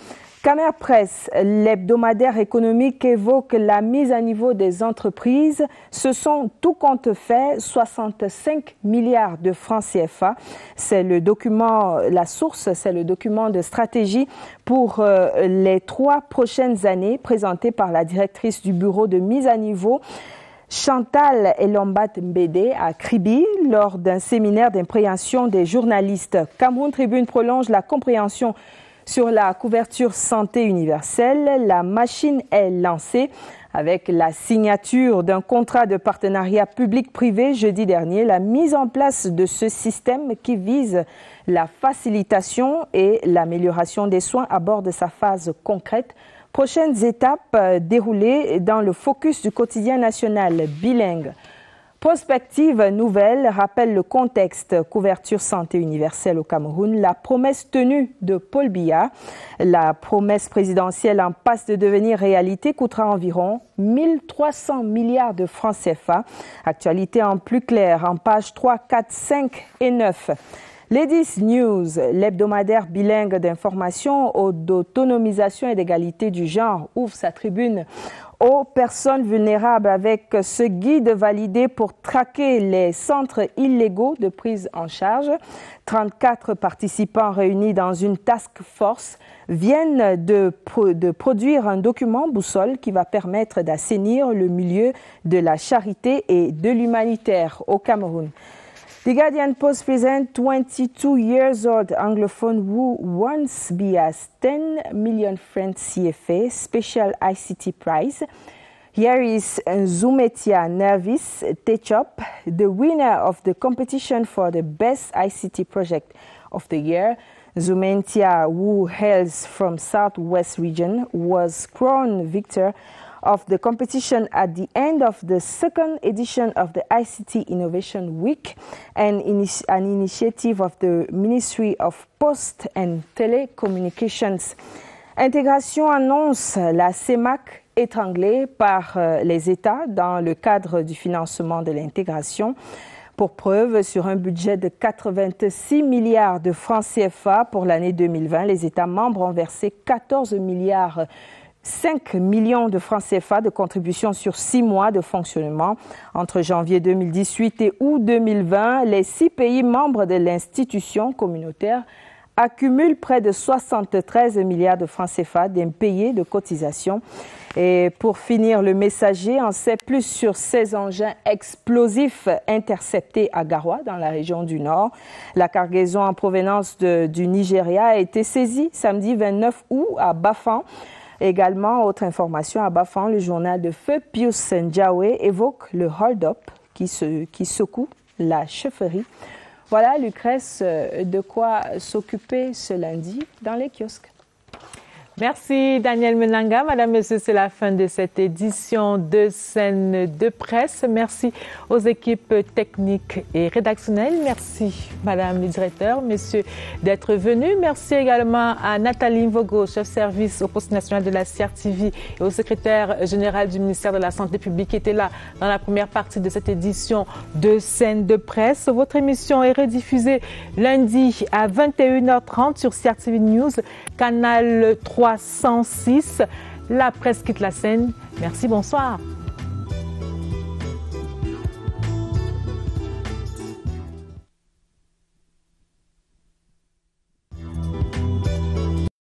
Camer Presse, l'hebdomadaire économique évoque la mise à niveau des entreprises. Ce sont, tout compte fait, 65 milliards de francs CFA. C'est le document, la source, c'est le document de stratégie pour les 3 prochaines années présenté par la directrice du bureau de mise à niveau, Chantal Elombat Mbede à Kribi lors d'un séminaire d'impréhension des journalistes. Cameroun Tribune prolonge la compréhension sur la couverture santé universelle. La machine est lancée avec la signature d'un contrat de partenariat public-privé jeudi dernier. La mise en place de ce système qui vise la facilitation et l'amélioration des soins aborde sa phase concrète. Prochaines étapes déroulées dans le focus du quotidien national bilingue. Prospective nouvelle rappelle le contexte couverture santé universelle au Cameroun, la promesse tenue de Paul Biya. La promesse présidentielle en passe de devenir réalité coûtera environ 1300 milliards de francs CFA. Actualité en plus clair en pages 3, 4, 5 et 9. Ladies News, l'hebdomadaire bilingue d'information, d'autonomisation et d'égalité du genre, ouvre sa tribune aux personnes vulnérables avec ce guide validé pour traquer les centres illégaux de prise en charge. 34 participants réunis dans une task force viennent de produire un document boussole qui va permettre d'assainir le milieu de la charité et de l'humanitaire au Cameroun. The Guardian Post presents 22 years old Anglophone who once be as 10 million francs CFA Special ICT Prize. Here is Zumetia Nervis Techop, the winner of the competition for the best ICT project of the year. Zumetia, who hails from Southwest region, was crowned victor of the competition at the end of the second edition of the ICT Innovation Week, an initiative of the Ministry of Post and Telecommunications. Intégration annonce la CEMAC étranglée par les États dans le cadre du financement de l'intégration. Pour preuve, sur un budget de 86 milliards de francs CFA pour l'année 2020, les États membres ont versé 14 milliards 5 millions de francs CFA de contributions sur 6 mois de fonctionnement. Entre janvier 2018 et août 2020, les 6 pays membres de l'institution communautaire accumulent près de 73 milliards de francs CFA d'impayés de cotisations. Et pour finir, le Messager en sait plus sur ces engins explosifs interceptés à Garoua, dans la région du Nord. La cargaison en provenance du Nigeria a été saisie samedi 29 août à Bafan. Également, autre information, à Bafan, le journal de feu Pius Ndjawe évoque le hold-up qui secoue la chefferie. Voilà, Lucrèce, de quoi s'occuper ce lundi dans les kiosques. Merci Daniel Menanga. Madame, Monsieur, c'est la fin de cette édition de Scène de Presse. Merci aux équipes techniques et rédactionnelles. Merci Madame le directeur, Messieurs d'être venus. Merci également à Nathalie Mvogo, chef service au poste national de la CRTV et au secrétaire général du ministère de la Santé publique qui était là dans la première partie de cette édition de Scène de Presse. Votre émission est rediffusée lundi à 21h30 sur CRTV News, canal 306. La presse quitte la scène. Merci, bonsoir.